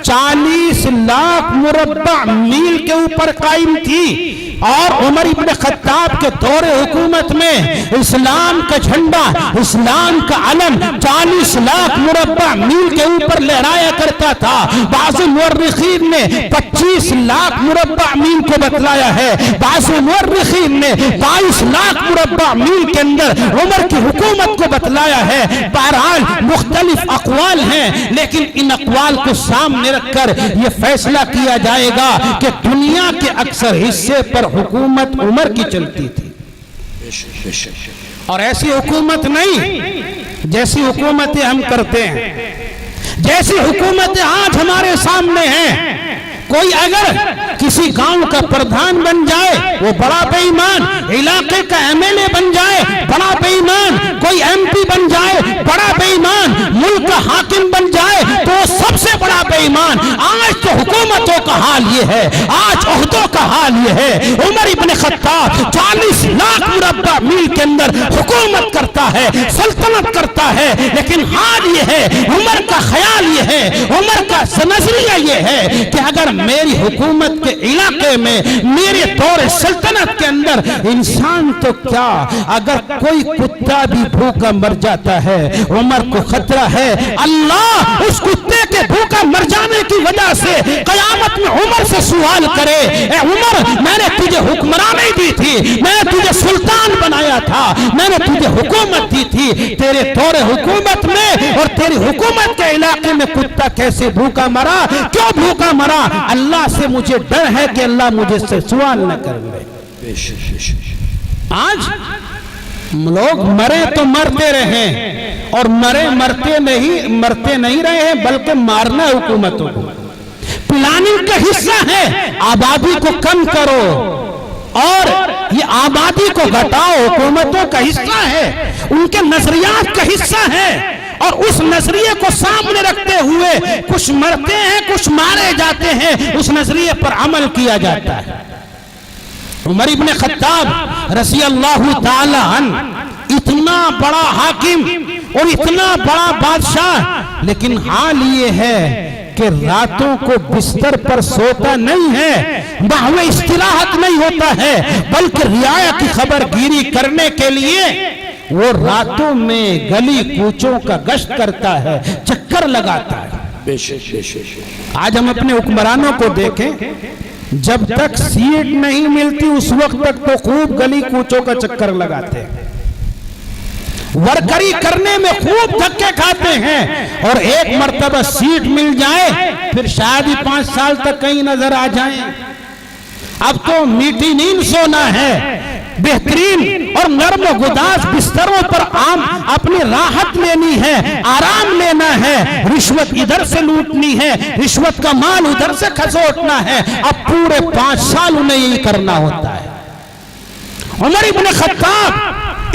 40 لاکھ مربع میل کے اوپر قائم تھی، اور عمر ابن خطاب کے دور حکومت میں اسلام کا جھنڈا، اسلام کا علم 40 لاکھ مربع میل کے اوپر لہرایا کرتا تھا۔ بعض مورخین نے 25 لاکھ مربع میل کو بتلایا ہے، بعض مورخین نے 22 لاکھ مربع میل کے اندر عمر کی حکومت کو بتلایا ہے۔ بہرحال مختلف اقوال ہیں، لیکن ان اقوال کو سامنے رکھ کر یہ فیصلہ کیا جائے گا کہ دنیا کے اکثر حصے پر حکومت عمر کی چلتی تھی، اور ایسی حکومت نہیں جیسی حکومتیں ہم کرتے ہیں، جیسی حکومتیں آج ہمارے سامنے ہیں۔ کوئی اگر کسی گاؤں کا پردھان بن جائے وہ بڑا بے ایمان، علاقے کا ایم ایل اے بن جائے بڑا بے ایمان، کوئی ایم پی بن جائے بڑا بے ایمان، ملک کا حاکم بن جائے تو سب سے بڑا بے ایمان۔ آج تو حکومتوں کا حال یہ ہے، آج عہدوں کا حال یہ ہے۔ عمر ابن خطاب 40 لاکھ مربع میل کے اندر حکومت کرتا ہے، سلطنت کرتا ہے، لیکن حال یہ ہے، عمر کا خیال یہ ہے، عمر کا نظریہ یہ ہے کہ اگر میری حکومت کے علاقے میں، میرے دور سلطنت کے اندر انسان تو کیا، اگر کوئی کتا بھی بھوکا مر جاتا ہے، عمر کو خطرہ ہے اللہ اس کتے کے بھوکا مر جانے کی وجہ سے قیامت میں عمر سے سوال کرے، اے عمر میں نے تجھے حکمرانی دی تھی، میں نے تجھے سلطان بنایا تھا، میں نے تجھے حکومت دی تھی، تیرے دور حکومت میں اور تیری حکومت کے علاقے میں کتا کیسے بھوکا مرا، کیوں بھوکا مرا؟ اللہ سے مجھے ڈر ہے کہ اللہ مجھے سے سوال نہ کرے۔ آج لوگ مرے تو مرتے رہے، اور مرتے نہیں رہے ہیں، بلکہ مارنا حکومتوں کو پلاننگ کا حصہ ہے۔ آبادی کو کم کرو اور یہ آبادی کو گھٹاؤ حکومتوں کا حصہ ہے، ان کے نظریات کا حصہ ہے، اور اس نظریے کو سامنے رکھتے ہوئے کچھ مرتے ہیں کچھ مارے جاتے ہیں، اس نظریے پر عمل کیا جاتا ہے۔ عمر ابن خطاب رضی اللہ تعالی عنہ اتنا بڑا حاکم اور اتنا بڑا بادشاہ، لیکن حال یہ ہے کہ راتوں کو بستر پر سوتا نہیں ہے، محو استراحت نہیں ہوتا ہے، بلکہ رعایا کی خبر گیری کرنے کے لیے وہ راتوں میں گلی کوچوں کا گشت کرتا ہے، چکر لگاتا ہے۔ بے شک بے شک۔ آج ہم اپنے حکمرانوں کو دیکھیں، جب تک سیٹ نہیں ملتی اس وقت تک تو خوب گلی کوچوں کا چکر لگاتے ہیں، ورکری کرنے میں خوب دھکے کھاتے ہیں، اور ایک مرتبہ سیٹ مل جائے پھر شاید ہی 5 سال تک کہیں نظر آ جائیں۔ اب تو میٹھی نیند سونا ہے، بہترین اور نرم و گداز بستروں پر اپنی راحت لینی ہے، آرام لینا ہے، رشوت ادھر سے لوٹنی ہے، رشوت کا مال ادھر سے کھسوٹنا ہے۔ اب پورے 5 سال انہیں یہی کرنا ہوتا ہے۔ عمر ابن خطاب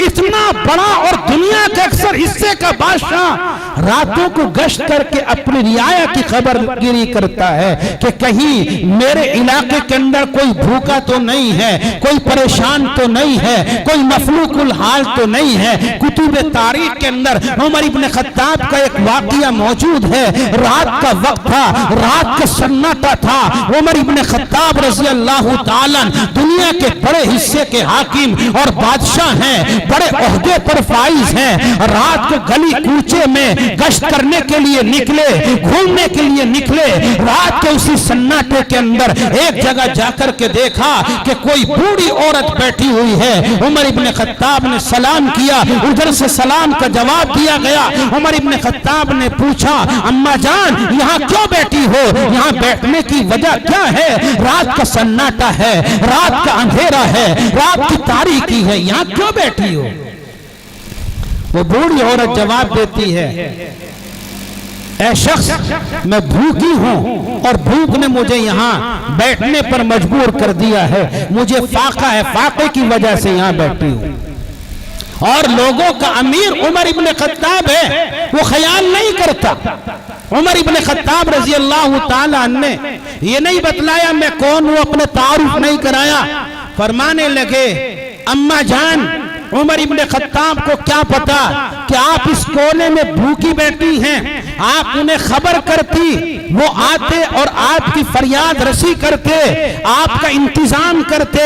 اتنا بڑا اور دنیا کے اکثر حصے کا بادشاہ راتوں کو گشت کر کے اپنی رعایا کی خبر گیری کرتا ہے کہ کہیں میرے علاقے کے اندر کوئی بھوکا تو نہیں ہے، کوئی پریشان تو نہیں ہے، کوئی مفلوق الحال تو نہیں ہے۔ کتب تاریخ کے اندر عمر ابن خطاب کا ایک واقعہ موجود ہے۔ رات کا وقت تھا، رات کا سناٹا تھا، عمر ابن خطاب رضی اللہ تعالیٰ دنیا کے بڑے حصے کے حاکم اور بادشاہ ہیں، بڑے عہدے پر فائز ہیں، رات کو گلی کوچے میں گشت کرنے کے لیے نکلے، گھومنے کے لیے نکلے۔ رات کے اسی سناٹے کے اندر ایک جگہ جا کر کے دیکھا کہ کوئی بوڑھی عورت بیٹھی ہوئی ہے۔ عمر ابن خطاب نے سلام کیا، ادھر سے سلام کا جواب دیا گیا۔ عمر ابن خطاب نے پوچھا، اماں جان یہاں کیوں بیٹھی ہو؟ یہاں بیٹھنے کی وجہ کیا ہے؟ رات کا سناٹا ہے، رات کا اندھیرا ہے، رات کی تاریکی ہے، یہاں کیوں بیٹھی ہو؟ وہ بوڑھی عورت جواب دیتی ہے، اے شخص میں بھوکی ہوں اور بھوک نے مجھے یہاں بیٹھنے پر مجبور کر دیا ہے، مجھے فاقہ ہے، فاقے کی وجہ سے یہاں بیٹھی ہوں۔ اور لوگوں کا امیر عمر ابن خطاب ہے، وہ خیال نہیں کرتا۔ عمر ابن خطاب رضی اللہ تعالیٰ نے یہ نہیں بتلایا میں کون ہوں، اپنے تعارف نہیں کرایا، فرمانے لگے اماں جان عمر ابن خطاب کو کیا پتا کہ آپ اس کونے میں بھوکی بیٹھی ہیں، آپ انہیں خبر کرتی، وہ آتے اور آپ کی فریاد رسی کرتے، آپ کا انتظام کرتے۔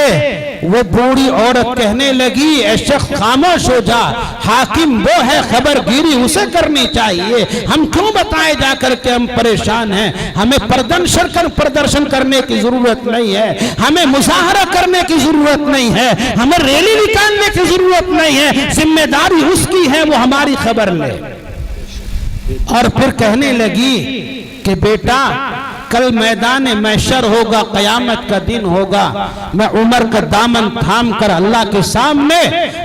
وہ بوڑھی عورت کہنے لگی، اے شخص خاموش ہو جا، حاکم وہ ہے، خبر گیری اسے کرنی چاہیے، ہم کیوں بتائے جا کر کے ہم پریشان ہیں؟ ہمیں پردرشن کرنے کی ضرورت نہیں ہے، ہمیں مظاہرہ کرنے کی ضرورت نہیں ہے، ہمیں ریلی نکالنے کی ضرورت نہیں ہے، ذمہ داری اس کی ہے، وہ ہماری خبر لے۔ اور پھر کہنے لگی کہ بیٹا کل میدان محشر ہوگا، قیامت کا دن ہوگا، میں عمر کا دامن تھام کر اللہ کے سامنے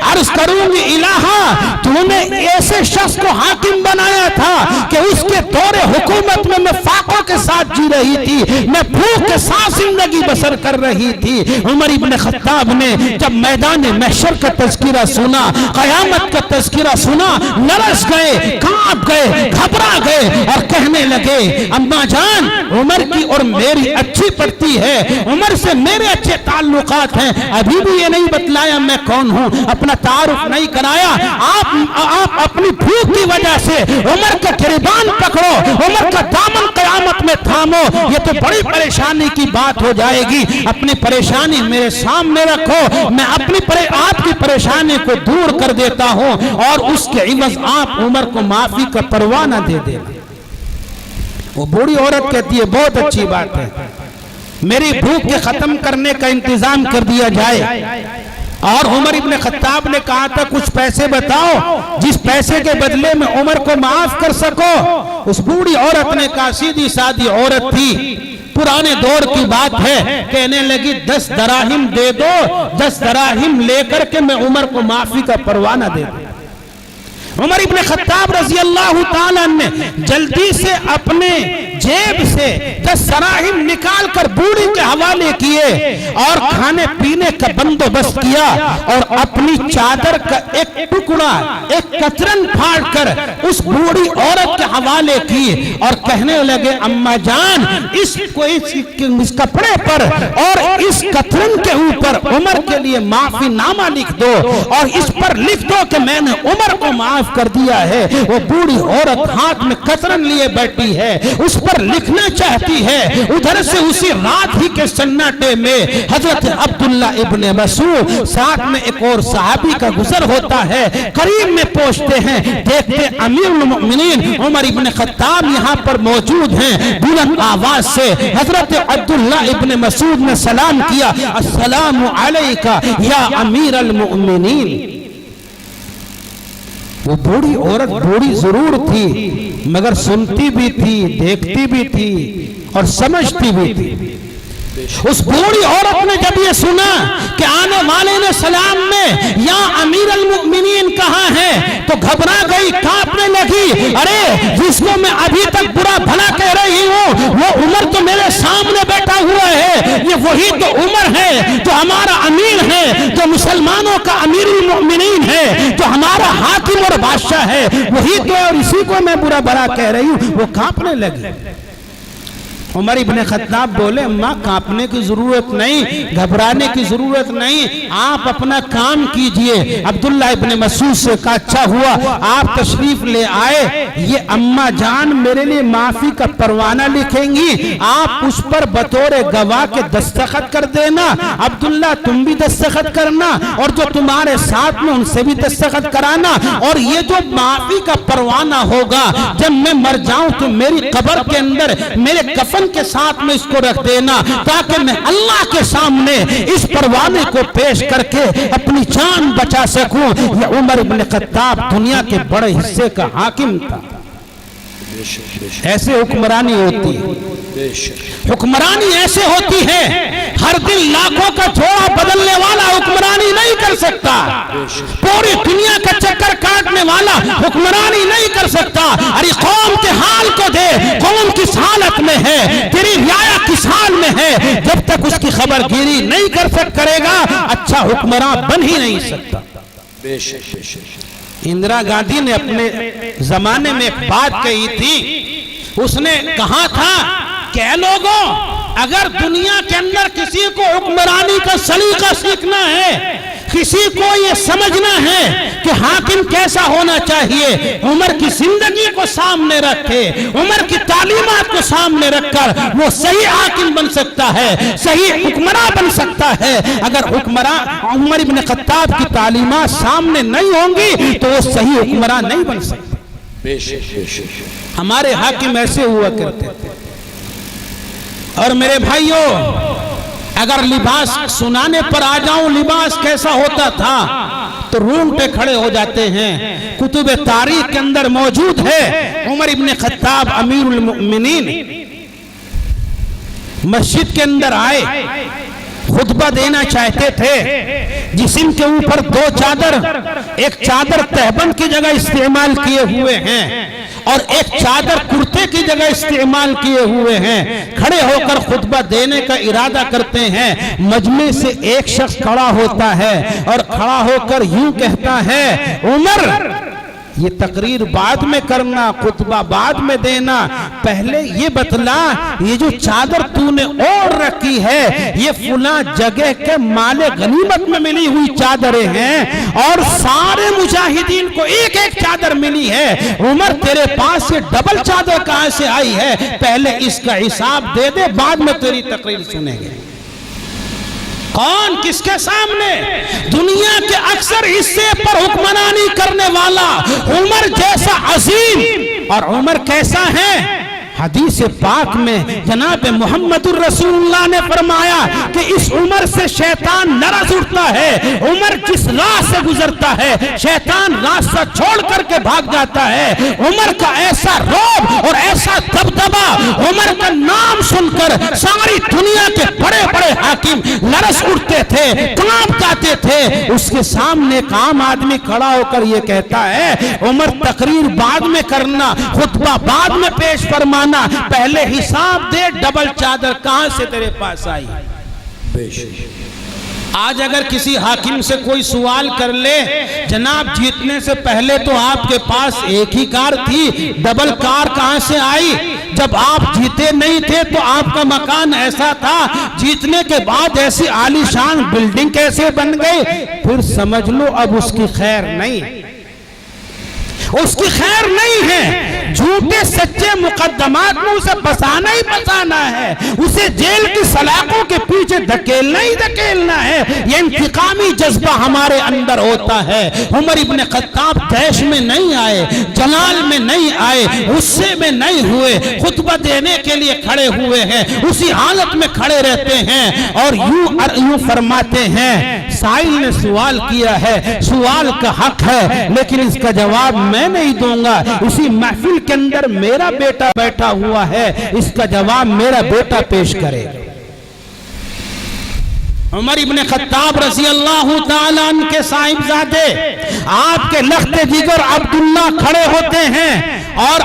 عرض کروں گی، الہا تو نے ایسے شخص کو حاکم بنایا تھا کہ اس کے دور حکومت میں فاقوں کے ساتھ جی رہی تھی، میں بھوک کے ساتھ زندگی بسر کر رہی تھی۔ عمر ابن خطاب نے جب میدان محشر کا تذکرہ سنا، قیامت کا تذکرہ سنا، لرز گئے، کانپ گئے، گھبرا گئے اور کہنے لگے، اماں جان عمر کی اور میری اچھی پڑتی ہے، عمر سے میرے اچھے تعلقات ہیں، ابھی بھی یہ نہیں بتلایا میں کون ہوں، اپنا تعارف نہیں کرایا، آپ اپنی بھوک کی وجہ سے عمر کا گریبان پکڑو، عمر کا دامن قیامت میں تھامو، یہ تو بڑی پریشانی کی بات ہو جائے گی، اپنی پریشانی میرے سامنے رکھو، میں آپ کی پریشانی کو دور کر دیتا ہوں اور اس کے عوض آپ عمر کو معافی کا پروانہ دے دینا۔ وہ بوڑھی عورت کہتی ہے بہت اچھی بات ہے، میری بھوک کے ختم کرنے کا انتظام کر دیا جائے۔ اور عمر ابن خطاب نے کہا تھا کچھ پیسے بتاؤ جس پیسے کے بدلے میں عمر کو معاف کر سکو۔ اس بوڑھی عورت نے کہا، سیدھی سادھی عورت تھی، پرانے دور کی بات ہے، کہنے لگی 10 دراہم دے دو، 10 دراہم لے کر کے میں عمر کو معافی کا پروانہ دے دوں۔ عمر ابن خطاب رضی اللہ تعالیٰ نے جلدی سے اپنے جیب سے 10 دراہم نکال کر بوڑھی کے حوالے کیے اور کھانے پینے کا بندوبست کیا اور اپنی چادر کا ایک ٹکڑا، ایک کترن پھاڑ کر اس بوڑھی عورت کے حوالے کی اور کہنے لگے، اماں جان اس کپڑے پر اور اس کترن کے اوپر عمر کے لیے معافی نامہ لکھ دو اور اس پر لکھ دو کہ میں نے عمر کو معاف کر دیا ہے۔ وہ بوڑھی عورت ہاتھ میں قطرن لیے بیٹھی ہے، اس پر لکھنا چاہتی ہے۔ ادھر سے اسی رات ہی کے سناٹے میں حضرت عبداللہ ابن مسعود ساتھ میں ایک اور صحابی کا گزر ہوتا ہے، قریب میں پہنچتے ہیں، دیکھتے امیر المؤمنین عمر ابن خطاب یہاں پر موجود ہیں۔ بلند آواز سے حضرت عبداللہ ابن مسعود نے سلام کیا، السلام علیکہ یا امیر المؤمنین۔ وہ بوڑھی عورت بوڑھی ضرور تھی مگر سنتی بھی تھی، دیکھتی بھی تھی اور سمجھتی بھی تھی۔ اس بوڑھی عورت نے جب یہ سنا کہ آنے والے نے سلام میں یا امیر المؤمنین کہا ہے تو گھبرا گئی، کانپنے لگی۔ ارے جس کو میں ابھی تک برا بھلا کہہ رہی ہوں وہ عمر تو میرے سامنے بیٹھا ہوا ہے، یہ وہی تو عمر ہے جو ہمارا امیر ہے، جو مسلمانوں کا امیر المؤمنین ہے، جو ہمارا حاکم اور بادشاہ ہے، وہی تو، اور اسی کو میں برا بھلا کہہ رہی ہوں۔ وہ کانپنے لگی۔ عمر ابن خطاب بولے اماں کانپنے کی ضرورت نہیں، گھبرانے کی ضرورت نہیں، آپ اپنا کام کیجئے۔ عبداللہ ابن مسعود سے کہا اچھا ہوا آپ تشریف لے آئے، یہ اماں جان میرے لیے معافی کا پروانہ لکھیں گی، آپ اس پر بطور گواہ کے دستخط کر دینا، عبداللہ تم بھی دستخط کرنا اور جو تمہارے ساتھ میں ان سے بھی دستخط کرانا، اور یہ جو معافی کا پروانہ ہوگا جب میں مر جاؤں تو میری قبر کے اندر میرے کفن کے ساتھ میں اس کو رکھ دینا تاکہ میں اللہ کے سامنے اس پروانے کو پیش کر کے اپنی جان بچا سکوں۔ یہ عمر ابن خطاب دنیا کے بڑے حصے کا حاکم تھا۔ ایسے حکمرانی ہوتی ہے، حکمرانی ایسے ہوتی ہے، ہر دن لاکھوں کا جوڑا بدلنے والا حکمرانی نہیں کر سکتا، پوری دنیا کا چکر کاٹنے والا حکمرانی نہیں کر سکتا۔ ارے قوم کے حال کو دے، قوم کس حالت میں ہے، تیری رعایا کس حال میں ہے، جب تک اس کی خبر گیری نہیں کرے گا اچھا حکمراں بن ہی نہیں سکتا۔ اندرا گاندھی نے اپنے زمانے میں ایک بات کہی تھی، اس نے کہا تھا کہ اے لوگوں اگر دنیا کے اندر کسی کو حکمرانی کا سلیقہ سیکھنا ہے، کسی کو یہ سمجھنا ہے کہ حاکم کیسا ہونا چاہیے، عمر کی زندگی کو سامنے رکھے، عمر کی تعلیمات کو سامنے رکھ کر وہ صحیح حاکم بن سکتا ہے، صحیح حکمراں بن سکتا ہے۔ اگر حکمراں عمر ابن خطاب کی تعلیمات سامنے نہیں ہوں گی تو وہ صحیح حکمراں نہیں بن سکتے۔ ہمارے حاکم ایسے ہوا کرتے تھے۔ اور میرے بھائیوں اگر لباس سنانے پر آ جاؤں لباس کیسا ہوتا تھا تو رونگٹے کھڑے ہو جاتے ہیں۔ کتب تاریخ کے اندر موجود ہے عمر ابن خطاب امیر المؤمنین مسجد کے اندر آئے، خطبہ دینا چاہتے تھے، جسم کے اوپر دو چادر، ایک چادر تہبند کی جگہ استعمال کیے ہوئے ہیں اور ایک چادر کرتے کی جگہ استعمال کیے ہوئے ہیں، کھڑے ہو کر خطبہ دینے کا ارادہ کرتے ہیں۔ مجمع سے ایک شخص کھڑا ہوتا ہے اور کھڑا ہو کر یوں کہتا ہے عمر یہ تقریر بعد میں کرنا، خطبہ بعد میں دینا، پہلے یہ بتلا یہ جو چادر تو نے اوڑھ رکھی ہے یہ فلاں جگہ کے مال غنیمت میں ملی ہوئی چادریں ہیں اور سارے مجاہدین کو ایک ایک چادر ملی ہے، عمر تیرے پاس یہ ڈبل چادر کہاں سے آئی ہے، پہلے اس کا حساب دے دے بعد میں تیری تقریر سنیں گے۔ کون کس کے سامنے؟ دنیا کے اکثر حصے پر حکمرانی کرنے والا عمر جیسا عظیم۔ اور عمر کیسا ہے؟ حدیث پاک میں جناب محمد الرسول اللہ نے فرمایا کہ اس عمر سے شیطان لرز اٹھتا ہے، عمر جس راہ سے گزرتا ہے شیطان راستہ چھوڑ کر کے بھاگ جاتا ہے۔ عمر کا ایسا رعب اور ایسا دبدبا، عمر کا نام سن کر ساری دنیا کے بڑے بڑے حاکم لرز اٹھتے تھے، کانپ جاتے تھے۔ اس کے سامنے ایک عام آدمی کھڑا ہو کر یہ کہتا ہے عمر تقریر بعد میں کرنا، خطبہ بعد میں پیش فرمانا، پہلے حساب دے ڈبل چادر کہاں سے تیرے پاس آئی۔ آج اگر کسی حاکم سے کوئی سوال کر لے جناب جیتنے سے پہلے تو آپ کے پاس ایک ہی کار تھی، ڈبل کار کہاں سے آئی، جب آپ جیتے نہیں تھے تو آپ کا مکان ایسا تھا، جیتنے کے بعد ایسی عالی شان بلڈنگ کیسے بن گئی؟ پھر سمجھ لو اب اس کی خیر نہیں، اس کی خیر نہیں ہے۔ جھوٹے سچے مقدمات میں اسے بسانا ہی بسانا ہے، اسے جیل کی سلاخوں کے پیچھے دھکیلنا ہی دھکیلنا ہے۔ یہ انتقامی جذبہ ہمارے اندر ہوتا ہے۔ عمر ابن خطاب دیش میں نہیں آئے، جلال میں نہیں آئے، غصے میں نہیں ہوئے، خطبہ دینے کے لیے کھڑے ہوئے ہیں، اسی حالت میں کھڑے رہتے ہیں اور یوں فرماتے ہیں، سائل نے سوال کیا ہے، سوال کا حق ہے، لیکن اس کا جواب میں نہیں دوں گا۔ اسی محفل کے اندر میرا بیٹا بیٹھا ہوا ہے، اس کا جواب میرا بیٹا پیش کرے۔ عمر ابن خطاب رضی اللہ تعالیٰ عنہ کے صاحبزادے آپ کے لخت جگر عبداللہ کھڑے ہوتے ہیں اور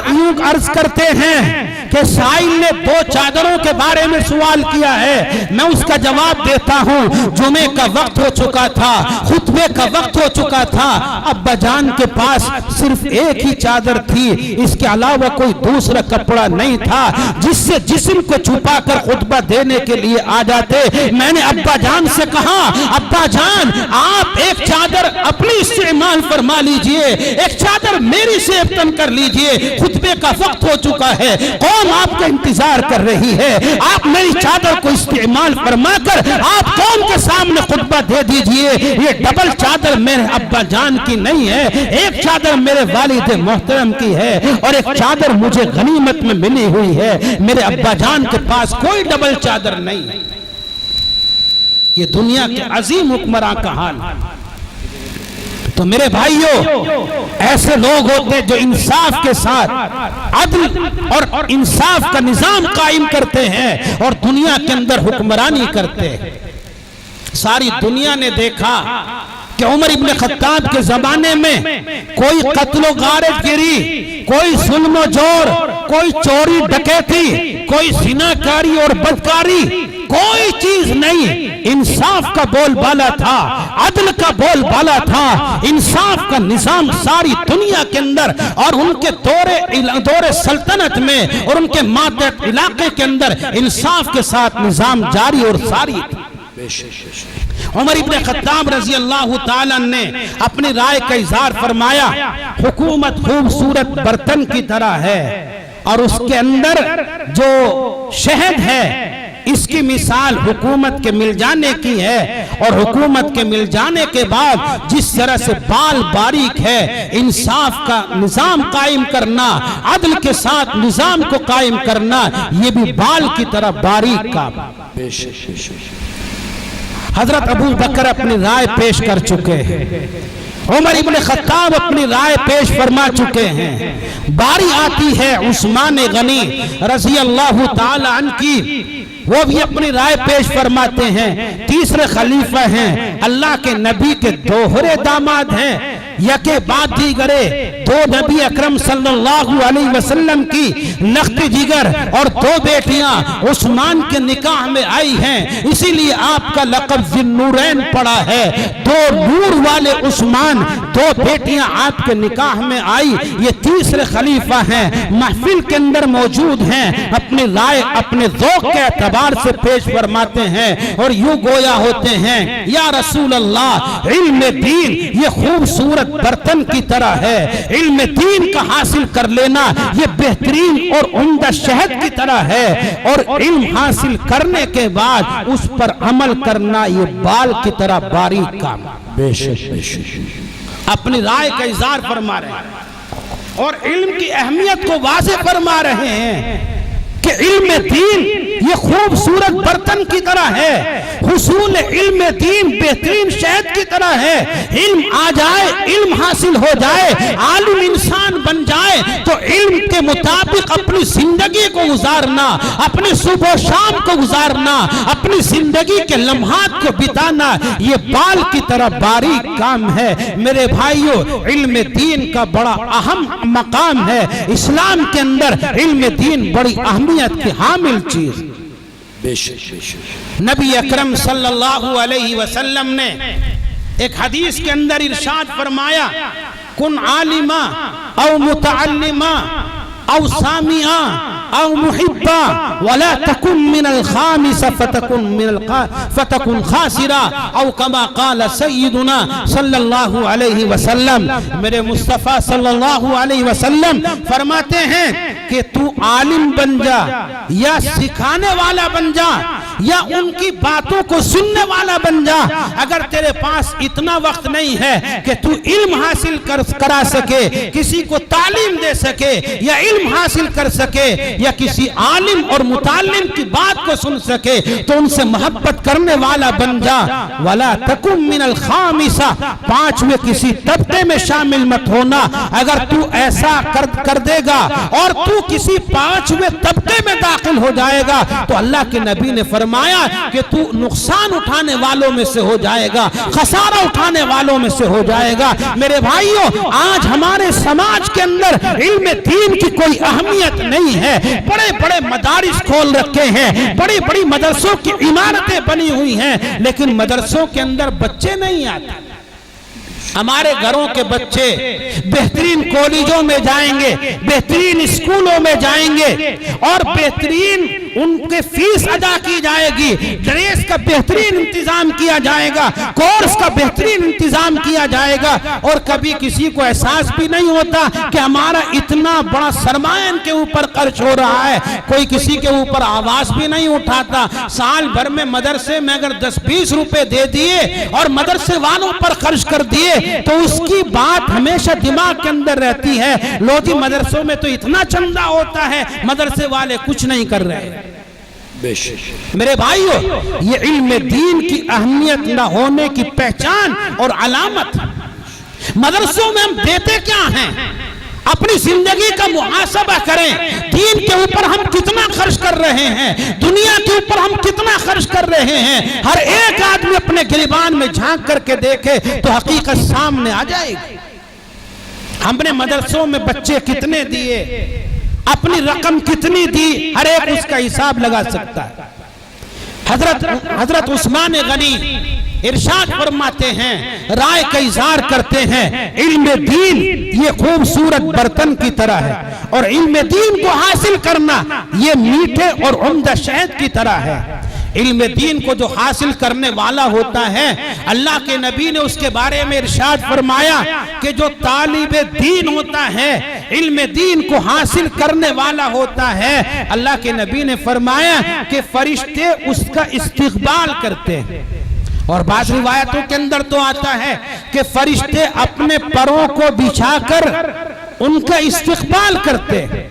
یوں عرض کرتے ہیں کہ سائل نے 2 چادروں کے بارے میں سوال کیا ہے، میں اس کا جواب دیتا ہوں۔ جمعے کا وقت ہو چکا تھا، خطبے کا وقت ہو چکا تھا، ابا جان کے پاس صرف ایک ہی چادر تھی، اس کے علاوہ کوئی دوسرا کپڑا نہیں تھا جس سے جسم کو چھپا کر خطبہ دینے کے لیے آ جاتے۔ میں نے ابا جان سے کہا، ابا جان آپ ایک چادر اپنی استعمال فرما لیجئے، ایک چادر میری سیبتن کر لیجئے، خطبے کا وقت ہو چکا ہے، قوم آپ کا انتظار کر رہی ہے، آپ میری چادر کو استعمال فرما کر آپ قوم کے سامنے خطبہ دے دیجئے۔ یہ ڈبل چادر میرے ابا جان کی نہیں ہے، ایک چادر میرے والد محترم کی ہے اور ایک چادر مجھے غنیمت میں ملی ہوئی ہے، میرے ابا جان کے پاس کوئی ڈبل چادر نہیں ہے۔ یہ دنیا کے عظیم حکمراں کا حال ہے۔ تو میرے بھائیوں، ایسے لوگ ہوتے ہیں جو انصاف کے ساتھ عدل اور انصاف کا نظام قائم کرتے ہیں اور دنیا کے اندر حکمرانی کرتے ہیں۔ ساری دنیا نے دیکھا کہ عمر ابن خطاب کے زمانے میں کوئی قتل و غارت گری، کوئی ظلم و جور، کوئی چوری ڈکیتی، کوئی زناکاری اور بدکاری، کوئی چیز نہیں۔ انصاف کا بول بالا تھا، عدل کا بول بالا تھا، انصاف کا نظام ساری دنیا کے اندر اور ان کے دور سلطنت میں اور ان کے ماتحت علاقے کے اندر انصاف کے ساتھ نظام جاری اور ساری تھی۔ عمر ابن خطاب رضی اللہ تعالیٰ نے اپنی رائے کا اظہار فرمایا، حکومت خوبصورت برتن کی طرح ہے اور اس کے اندر جو شہد ہے اس کی مثال حکومت کے مل جانے کی ہے، اور حکومت کے مل جانے کے بعد جس طرح سے بال باریک ہے، انصاف کا نظام قائم کرنا، عدل کے ساتھ نظام کو قائم کرنا، یہ بھی بال کی طرح باریک کام۔ حضرت ابو بکر اپنی رائے پیش کر چکے ہیں، عمر ابن خطاب اپنی رائے پیش فرما چکے ہیں، باری آتی ہے عثمان غنی رضی اللہ تعالی عنہ کی، وہ بھی اپنی رائے پیش فرماتے ہیں۔ تیسرے خلیفہ ہیں، اللہ کے نبی کے دوہرے داماد ہیں، یکے بعد دیگرے دو نبی اکرم صلی اللہ علیہ وسلم کی لخت جگر اور 2 بیٹیاں عثمان کے نکاح میں آئی ہیں، اسی لیے آپ کا لقب ذی النورین پڑا ہے۔ 2 نور والے عثمان، 2 بیٹیاں آپ کے نکاح میں آئی، یہ تیسرے خلیفہ ہیں، محفل کے اندر موجود ہیں، اپنی رائے اپنے ذوق کے اعتبار سے پیش فرماتے ہیں اور یوں گویا ہوتے ہیں، یا رسول اللہ، علم دین یہ خوبصورت برتن کی طرح ہے، علم دین کا حاصل کر لینا یہ بہترین اور عمدہ شہد کی طرح ہے، اور علم حاصل کرنے کے بعد اس پر عمل کرنا یہ بال کی طرح باریک کام۔ بے شک اپنی رائے کا اظہار فرما رہے ہیں اور علم کی اہمیت کو واضح فرما رہے ہیں کہ علم دین یہ خوبصورت برتن کی طرح ہے، حصول علم دین بہترین شہد کی طرح ہے۔ علم آ جائے، علم حاصل ہو جائے، عالم انسان بن جائے تو علم کے مطابق اپنی زندگی کو گزارنا، اپنی صبح و شام کو گزارنا، اپنی زندگی کے لمحات کو بتانا یہ بال کی طرح باریک کام ہے۔ میرے بھائیو، علم دین کا بڑا اہم مقام ہے، اسلام کے اندر علم دین بڑی اہمیت کی حامل چیز۔ نبی اکرم صلی اللہ علیہ وسلم نے ایک حدیث کے اندر ارشاد فرمایا، کن عالما او متعلما او سامعا او محبا ولا تكن من الخامس فتكن خاسرا او كما قال سیدنا صلی اللہ علیہ وسلم. میرے مصطفیٰ صلی اللہ علیہ وسلم فرماتے ہیں کہ تو عالم بن جا یا سکھانے والا بن جا یا ان کی باتوں کو سننے والا بن جا, اگر تیرے پاس اتنا وقت نہیں ہے کہ تو علم حاصل کرا سکے, کسی کو تعلیم دے سکے یا علم حاصل کر سکے یا کسی عالم اور متعلم کی بات کو سن سکے, تو ان سے محبت کرنے والا بن جا. وَلَا تَكُن مِّنَ الْخَامِسَةِ, پانچویں کسی طبقے میں شامل مت ہونا. اگر تو ایسا کر دے گا اور تو کسی پانچویں طبقے میں داخل ہو جائے گا تو اللہ کے نبی نے فرمایا کہ تو نقصان اٹھانے والوں میں سے ہو جائے گا, خسارہ اٹھانے والوں میں سے ہو جائے گا. میرے بھائیوں, آج ہمارے سماج کے اندر علم دین کی کوئی اہمیت نہیں ہے. بڑے بڑے مدارس کھول رکھے ہیں, بڑی بڑی مدرسوں کی عمارتیں بنی ہوئی ہیں, لیکن مدرسوں کے اندر بچے نہیں آتے. ہمارے گھروں کے بچے بہترین کالجوں میں جائیں گے, بہترین اسکولوں میں جائیں گے اور بہترین ان کے فیس ادا کی جائے گی, ڈریس کا بہترین انتظام کیا جائے گا, کورس کا بہترین انتظام کیا جائے گا, اور کبھی کسی کو احساس بھی نہیں ہوتا کہ ہمارا اتنا بڑا سرمایہ ان کے اوپر خرچ ہو رہا ہے. کوئی کسی کے اوپر آواز بھی نہیں اٹھاتا. سال بھر میں مدرسے میں اگر 10-20 روپے دے دیے اور مدرسے والوں پر خرچ کر دیے تو اس کی بات ہمیشہ دماغ کے اندر رہتی ہے, لو جی مدرسوں میں تو اتنا چندہ ہوتا ہے, مدرسے والے کچھ نہیں کر رہے. میرے بھائیو, یہ علم دین کی اہمیت نہ ہونے کی پہچان اور علامت. مدرسوں میں ہم دیتے کیا ہیں؟ اپنی زندگی کا محاسبہ کریں. دین کے اوپر ہم کتنا خرچ کر رہے ہیں, دنیا کے اوپر ہم کتنا خرچ کر رہے ہیں. ہر ایک آدمی اپنے گریبان میں جھانک کر کے دیکھے تو حقیقت سامنے آ جائے گی. ہم نے مدرسوں میں بچے کتنے دیے, اپنی رقم کتنی دی, ہر ایک اس کا حساب لگا سکتا ہے. حضرت عثمان غنی ارشاد فرماتے ہیں, رائے کا اظہار کرتے ہیں, علم دین یہ خوبصورت برتن کی طرح ہے اور علم دین کو حاصل کرنا یہ میٹھے اور عمدہ شہد کی طرح ہے. علم دین کو جو حاصل کرنے والا ہوتا ہے, اللہ کے نبی نے اس کے بارے میں ارشاد فرمایا کہ جو طالب دین ہوتا ہے, علم دین کو حاصل کرنے والا ہوتا ہے, اللہ کے نبی نے فرمایا کہ فرشتے اس کا استقبال کرتے ہیں. اور بعض روایتوں کے اندر تو آتا ہے کہ فرشتے اپنے پروں کو بچھا کر ان کا استقبال کرتے ہیں.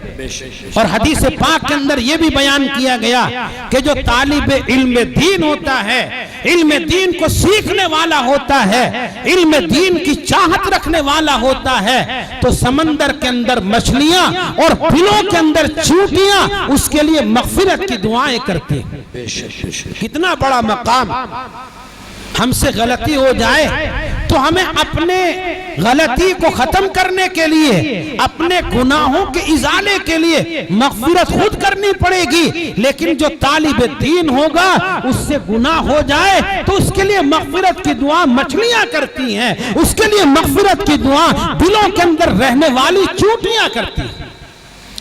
اور حدیث پاک کے اندر یہ بھی بیان کیا گیا کہ جو طالب علم دین ہوتا ہے, علم دین کو سیکھنے والا ہوتا ہے, علم دین کی چاہت رکھنے والا ہوتا ہے, تو سمندر کے اندر مچھلیاں اور بلوں کے اندر چیونٹیاں اس کے لیے مغفرت کی دعائیں کرتے ہیں. کتنا بڑا مقام. ہم سے غلطی ہو جائے تو ہمیں اپنے غلطی کو ختم کرنے کے لیے, اپنے گناہوں کے ازالے کے لیے مغفرت خود کرنی پڑے گی. لیکن جو طالب دین ہوگا اس سے گناہ ہو جائے تو اس کے لیے مغفرت کی دعا مچھلیاں کرتی ہیں, اس کے لیے مغفرت کی دعا دلوں کے اندر رہنے والی چونٹیاں کرتی ہیں.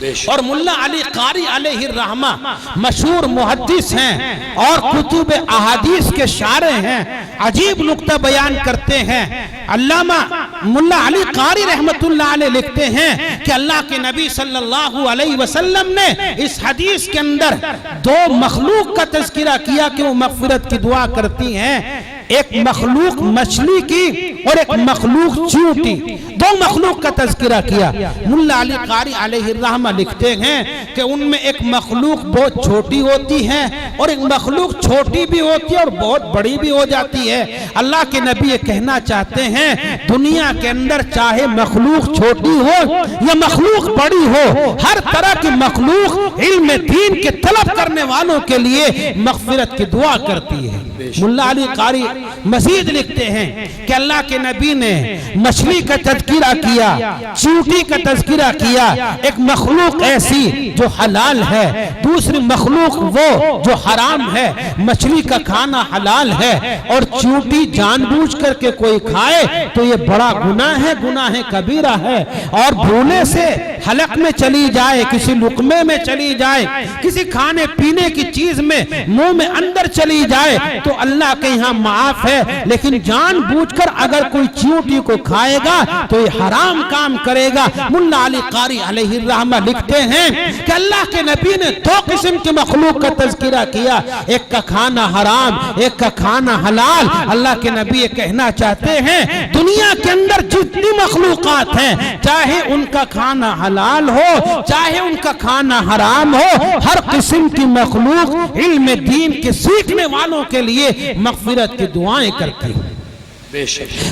اور ملا علی قاری علیہ الرحمہ مشہور محدث ہیں اور کتب احادیث کے شارح ہیں, عجیب نقطہ بیان کرتے ہیں. علامہ ملا علی قاری رحمت اللہ علیہ لکھتے ہیں کہ اللہ کے نبی صلی اللہ علیہ وسلم نے اس حدیث کے اندر دو مخلوق کا تذکرہ کیا کہ وہ مغفرت کی دعا کرتی ہیں. ایک مخلوق مچھلی کی اور ایک مخلوق چیونٹی, دو مخلوق کا تذکرہ کیا. ملا علی قاری علیہ الرحمہ لکھتے ہیں کہ ان میں ایک مخلوق بہت چھوٹی ہوتی ہے اور ایک مخلوق چھوٹی بھی ہوتی ہے اور بہت بڑی بھی ہو جاتی ہے. اللہ کے نبی یہ کہنا چاہتے ہیں دنیا کے اندر چاہے مخلوق چھوٹی ہو یا مخلوق بڑی ہو, ہر طرح کی مخلوق علم دین کے طلب کرنے والوں کے لیے مغفرت کی دعا کرتی ہے. ملا علی قاری مزید لکھتے ہیں کہ اللہ کے نبی نے مچھلی کا تذکرہ کیا، چیونٹی کا تذکرہ کیا، ایک مخلوق ایسی جو حلال ہے، دوسری مخلوق وہ جو حرام ہے۔ مچھلی کا کھانا حلال ہے اور چیونٹی جان بوجھ کر کے کوئی کھائے تو یہ بڑا گناہ ہے، گناہ کبیرہ ہے۔ اور بھولے سے حلق میں چلی جائے، کسی لقمے میں چلی جائے، کسی کھانے پینے کی چیز میں منہ میں اندر چلی جائے تو اللہ کے یہاں معاف ہے، لیکن جان بوجھ کر اگر کوئی چیونٹی کو کھائے گا تو یہ حرام کام کرے گا۔ ملا علی قاری علیہ الرحمہ لکھتے ہیں کہ اللہ کے نبی نے دو قسم کی مخلوق کا تذکرہ کیا، ایک کا کھانا حرام، ایک کا کھانا حلال۔ اللہ کے نبی یہ کہنا چاہتے ہیں دنیا کے اندر جتنی مخلوقات ہیں، چاہے ان کا کھانا حلال ہو چاہے ان کا کھانا حرام ہو، ہر قسم کی مخلوق علم دین کے سیکھنے والوں کے لیے مغفرت کی دعائیں کرتی ہے۔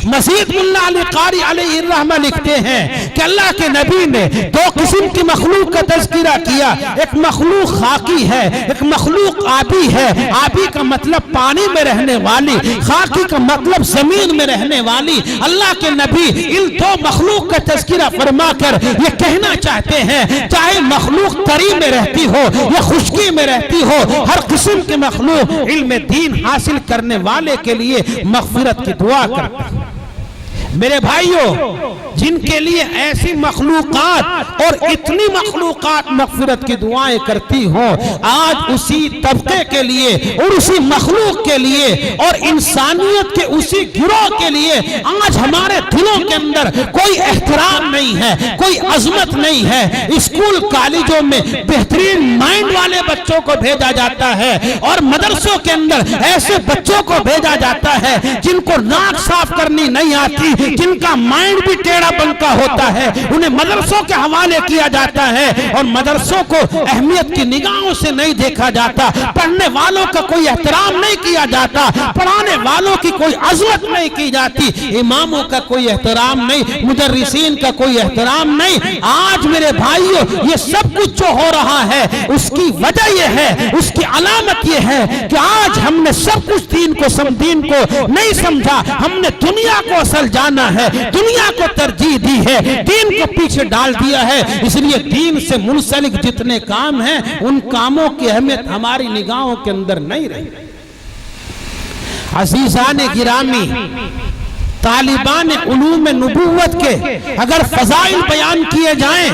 مزید ملا علی قاری علیہ الرحمہ لکھتے ہیں کہ اللہ کے نبی نے دو قسم کی مخلوق کا تذکرہ کیا، ایک مخلوق خاکی ہے، ایک مخلوق آبی ہے۔ آبی کا مطلب پانی میں رہنے والی، خاکی کا مطلب زمین میں رہنے والی۔ اللہ کے نبی ان دو مخلوق کا تذکرہ فرما کر یہ کہنا چاہتے ہیں چاہے مخلوق تری میں رہتی ہو یا خشکی میں رہتی ہو، ہر قسم کی مخلوق علم دین حاصل کرنے والے کے لیے مغفرت کی دعا کرتے ہیں۔ میرے بھائیوں، جن کے لیے ایسی مخلوقات اور اتنی مخلوقات مغفرت کی دعائیں کرتی ہوں، آج اسی طبقے کے لیے اور اسی مخلوق کے لیے اور انسانیت کے اسی گروہ کے لیے آج ہمارے دلوں کے اندر کوئی احترام نہیں ہے، کوئی عظمت نہیں ہے۔ اسکول کالجوں میں بہترین مائنڈ والے بچوں کو بھیجا جاتا ہے اور مدرسوں کے اندر ایسے بچوں کو بھیجا جاتا ہے جن کو ناک صاف کرنی نہیں آتی، جن کا مائنڈ بھی ٹیڑھا بنکا ہوتا ہے، انہیں مدرسوں کے حوالے کیا جاتا ہے اور مدرسوں کو اہمیت کی نگاہوں سے نہیں دیکھا جاتا، پڑھنے والوں کا کوئی احترام نہیں کیا جاتا، پڑھانے والوں کی کوئی عظمت نہیں کی جاتی، اماموں کا کوئی احترام نہیں، مدرسین کا کوئی احترام نہیں۔ آج میرے بھائیوں، یہ سب کچھ جو ہو رہا ہے اس کی وجہ یہ ہے، اس کی علامت یہ ہے کہ آج ہم نے سب کچھ دین کو نہیں سمجھا، ہم نے دنیا کو اصل جانا ہے، دنیا کو ترجیح دی ہے، دین کو پیچھے ڈال دیا ہے۔ اس لیے دین سے منسلک جتنے کام ہیں ان کاموں کی اہمیت ہماری نگاہوں کے اندر نہیں رہی۔ عزیزان گرامی، طالبان علوم نبوت کے اگر فضائل بیان کیے جائیں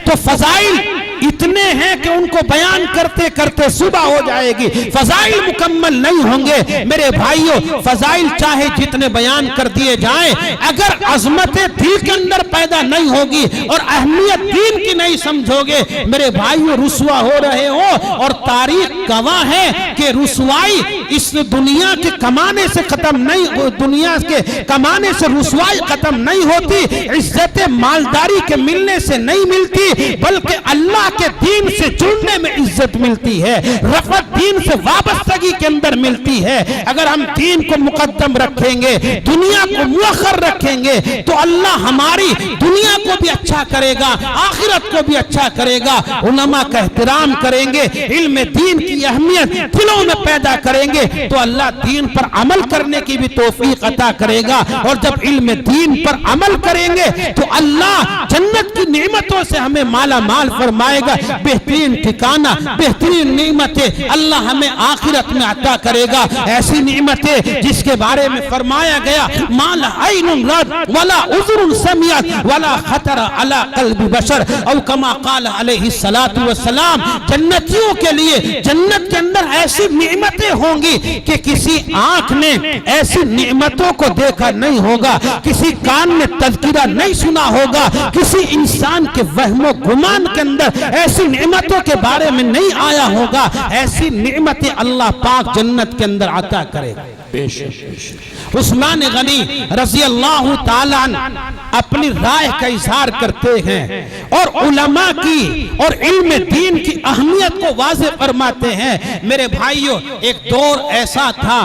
تو فضائل اتنے ہیں کہ ان کو بیان کرتے کرتے صبح ہو جائے گی، فضائل مکمل نہیں ہوں گے۔ میرے بھائیوں، فضائل چاہے جتنے بیان کر دیے جائیں، اگر عظمت دل کے اندر پیدا نہیں ہوگی اور اہمیت دین کی نہیں سمجھو گے، میرے بھائیوں رسوا ہو رہے ہو۔ اور تاریخ گواہ ہے کہ رسوائی اس دنیا کے کمانے سے ختم نہیں، دنیا کے کمانے سے رسوائی ختم نہیں ہوتی، عزت مالداری کے ملنے سے نہیں ملتی، بلکہ اللہ کے دین سے جڑنے میں عزت ملتی ہے، رفعت دین سے وابستگی کے اندر ملتی ہے۔ اگر ہم دین کو مقدم رکھیں گے، دنیا کو مؤخر رکھیں گے تو اللہ ہماری دنیا کو بھی اچھا کرے گا، آخرت کو بھی اچھا کرے گا۔ علماء کا احترام کریں گے، علم دین کی اہمیت دلوں میں پیدا کریں گے تو اللہ دین پر عمل کرنے کی بھی توفیق عطا کرے گا۔ اور جب علم دین پر عمل کریں گے تو اللہ جنت کی نعمتوں سے ہمیں مالا مال فرمائے گا، بہترین ٹھکانہ، بہترین نعمتیں اللہ ہمیں آخرت میں عطا کرے گا۔ ایسی نعمتیں جس کے بارے میں فرمایا گیا مال عین رات ولا اذن سمعت ولا خطر علی قلب بشر، او کما قال علیہ الصلوۃ والسلام۔ جنتیوں کے لیے جنت کے اندر ایسی نعمتیں ہوں گی کہ کسی آنکھ نے ایسی نعمتوں کو دیکھا نہیں ہوگا، کسی کان نے تذکرہ نہیں سنا ہوگا، کسی انسان کے وہم و گمان کے اندر ایسی نعمتوں کے بارے میں نہیں آیا ہوگا۔ ایسی نعمتیں اللہ پاک جنت کے اندر عطا کرے گا۔ عثمان غنی رضی اللہ تعالیٰ اپنی رائے کا اظہار کرتے ہیں اور علماء کی اور علم دین کی اہمیت کو واضح فرماتے ہیں۔ میرے بھائیوں، ایک دور ایسا تھا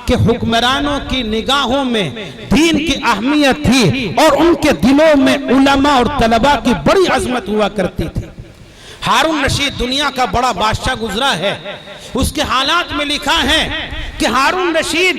کہ حکمرانوں کی نگاہوں میں دین کی اہمیت تھی اور ان کے دلوں میں علماء اور طلباء کی بڑی عظمت ہوا کرتی تھی۔ ہارون رشید دنیا کا بڑا بادشاہ گزرا ہے، اس کے حالات میں لکھا ہے کہ ہارون رشید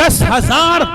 10,000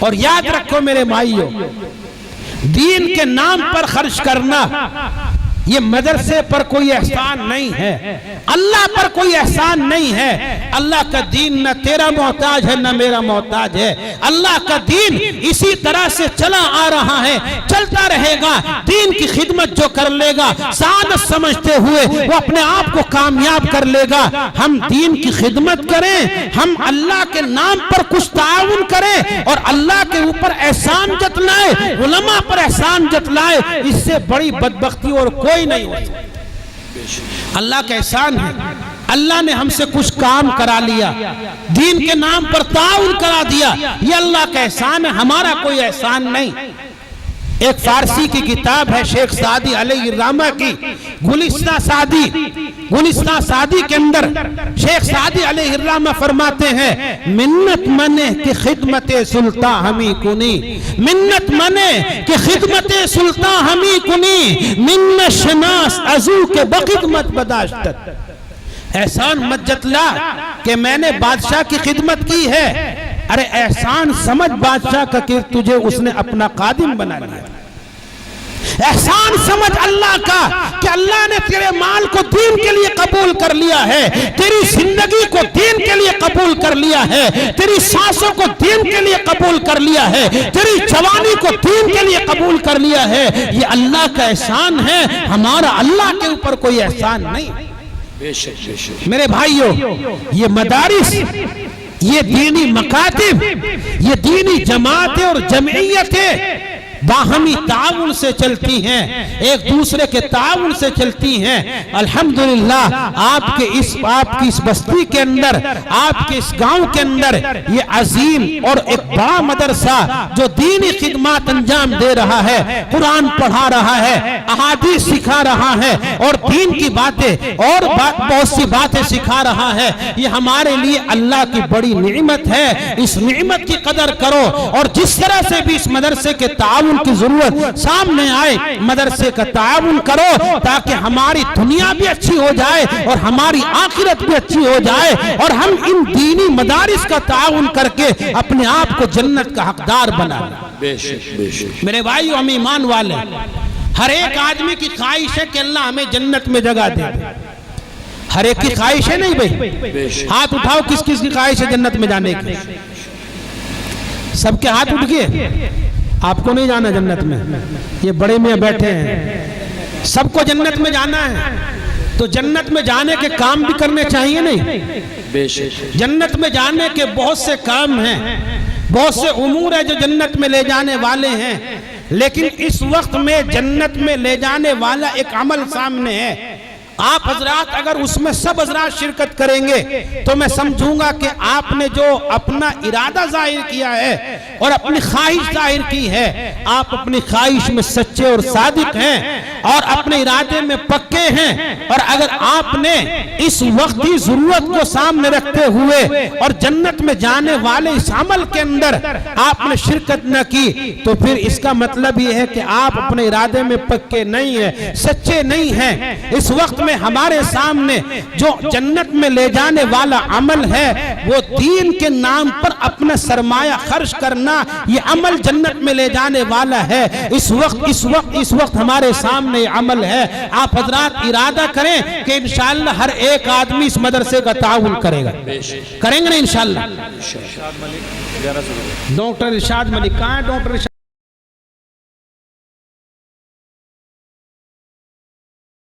اور یاد رکھو میرے بھائیو، دین کے نام پر خرچ کرنا یہ مدرسے پر کوئی احسان نہیں ہے، اللہ پر کوئی احسان نہیں ہے۔ اللہ کا دین نہ تیرا محتاج ہے نہ میرا محتاج ہے، اللہ کا دین اسی طرح سے چلا آ رہا ہے، چلتا رہے گا۔ دین کی خدمت جو کر لے گا سعادت سمجھتے ہوئے وہ اپنے آپ کو کامیاب کر لے گا۔ ہم دین کی خدمت کریں، ہم اللہ کے نام پر کچھ تعاون کریں اور اللہ کے اوپر احسان جتلائیں، علماء پر احسان جتلائیں، اس سے بڑی بدبختی اور کوئی نہیں ہو سکتا۔ اللہ کا احسان ہے، اللہ نے ہم سے کچھ کام کرا لیا، دین کے نام پر تعاون کرا دیا، یہ اللہ کا احسان ہے، ہمارا کوئی احسان نہیں۔ ایک فارسی کی کتاب ہے شیخ سعدی علیہ الرحمہ کی، گلستہ سعدی کے اندر شیخ سعدی علیہ الرحمہ فرماتے ہیں، منت منے کہ خدمت سلطان ہمیں کنی، منت منے کہ خدمت سلطان ہمیں کنی، من شناس ازو کے بخدمت بداشتت۔ احسان مت جتلا کہ میں نے بادشاہ کی خدمت کی ہے، ارے احسان سمجھ بادشاہ کا کہ تجھے اس نے اپنا خادم بنا لیا۔ احسان سمجھ اللہ کا کہ اللہ نے تیرے مال کو دین کے لیے قبول کر لیا ہے، تیری زندگی کو دین کے لیے قبول کر لیا ہے، تیری سانسوں کو دین کے لیے قبول کر لیا ہے، تیری جوانی کو دین کے لیے قبول کر لیا ہے۔ یہ اللہ کا احسان ہے، ہمارا اللہ کے اوپر کوئی احسان نہیں۔ میرے بھائیو، یہ مدارس، یہ دینی مکاتب، یہ دینی جماعتیں اور جمعیتیں باہمی تعاون سے چلتی ہیں، ایک دوسرے کے تعاون سے چلتی ہیں۔ الحمدللہ آپ کی اس بستی کے اندر، آپ کے اس گاؤں کے اندر یہ عظیم اور ایک بڑا مدرسہ جو دینی خدمات انجام دے رہا ہے، قرآن پڑھا رہا ہے، احادیث سکھا رہا ہے اور دین کی باتیں اور بہت سی باتیں سکھا رہا ہے، یہ ہمارے لیے اللہ کی بڑی نعمت ہے۔ اس نعمت کی قدر کرو اور جس طرح سے بھی اس مدرسے کے تعاون کی ضرورت سامنے آئے، مدرسے کا تعاون کرو تاکہ ہماری دنیا بھی اچھی ہو جائے اور ہماری آخرت بھی اچھی ہو جائے، اور ہم ان دینی مدارس کا تعاون کر کے اپنے آپ کو جنت کا حقدار بنا لیں۔ میرے بھائیو، ہم ایمان والے، ہر ایک آدمی کی خواہش ہے کہ اللہ ہمیں جنت میں جگہ دے۔ ہر ایک کی خواہش ہے نہیں بھائی؟ ہاتھ اٹھاؤ، کس کس کی خواہش ہے جنت میں جانے کی؟ سب کے ہاتھ اٹھ گئے؟ آپ کو نہیں جانا جنت میں، یہ بڑے میاں بیٹھے ہیں، سب کو جنت میں جانا ہے، تو جنت میں جانے کے کام بھی کرنے چاہیے نہیں؟ جنت میں جانے کے بہت سے کام ہیں، بہت سے امور ہیں جو جنت میں لے جانے والے ہیں، لیکن اس وقت میں جنت میں لے جانے والا ایک عمل سامنے ہے۔ آپ حضرات اگر اس میں سب حضرات شرکت کریں گے تو میں سمجھوں گا کہ آپ نے جو اپنا ارادہ ظاہر کیا ہے اور اپنی خواہش ظاہر کی ہے، آپ اپنی خواہش میں سچے اور صادق ہیں اور اپنے ارادے میں پکے ہیں، اور اگر آپ نے اس وقتی ضرورت کو سامنے رکھتے ہوئے اور جنت میں جانے والے اس عمل کے اندر آپ نے شرکت نہ کی تو پھر اس کا مطلب یہ ہے کہ آپ اپنے ارادے میں پکے نہیں ہیں، سچے نہیں ہیں۔ اس وقت میں ہمارے سامنے جو جنت میں لے جانے والا عمل ہے وہ دین کے نام پر اپنا سرمایہ خرچ کرنا، یہ عمل جنت میں لے جانے والا ہے۔ اس وقت ہمارے سامنے عمل ہے۔ آپ حضرات ارادہ کریں کہ انشاءاللہ ہر ایک آدمی اس مدرسے کا تعاون کرے گا، کریں گے نا انشاءاللہ؟ ڈاکٹر ارشاد ملک کہاں ہے؟ ڈاکٹر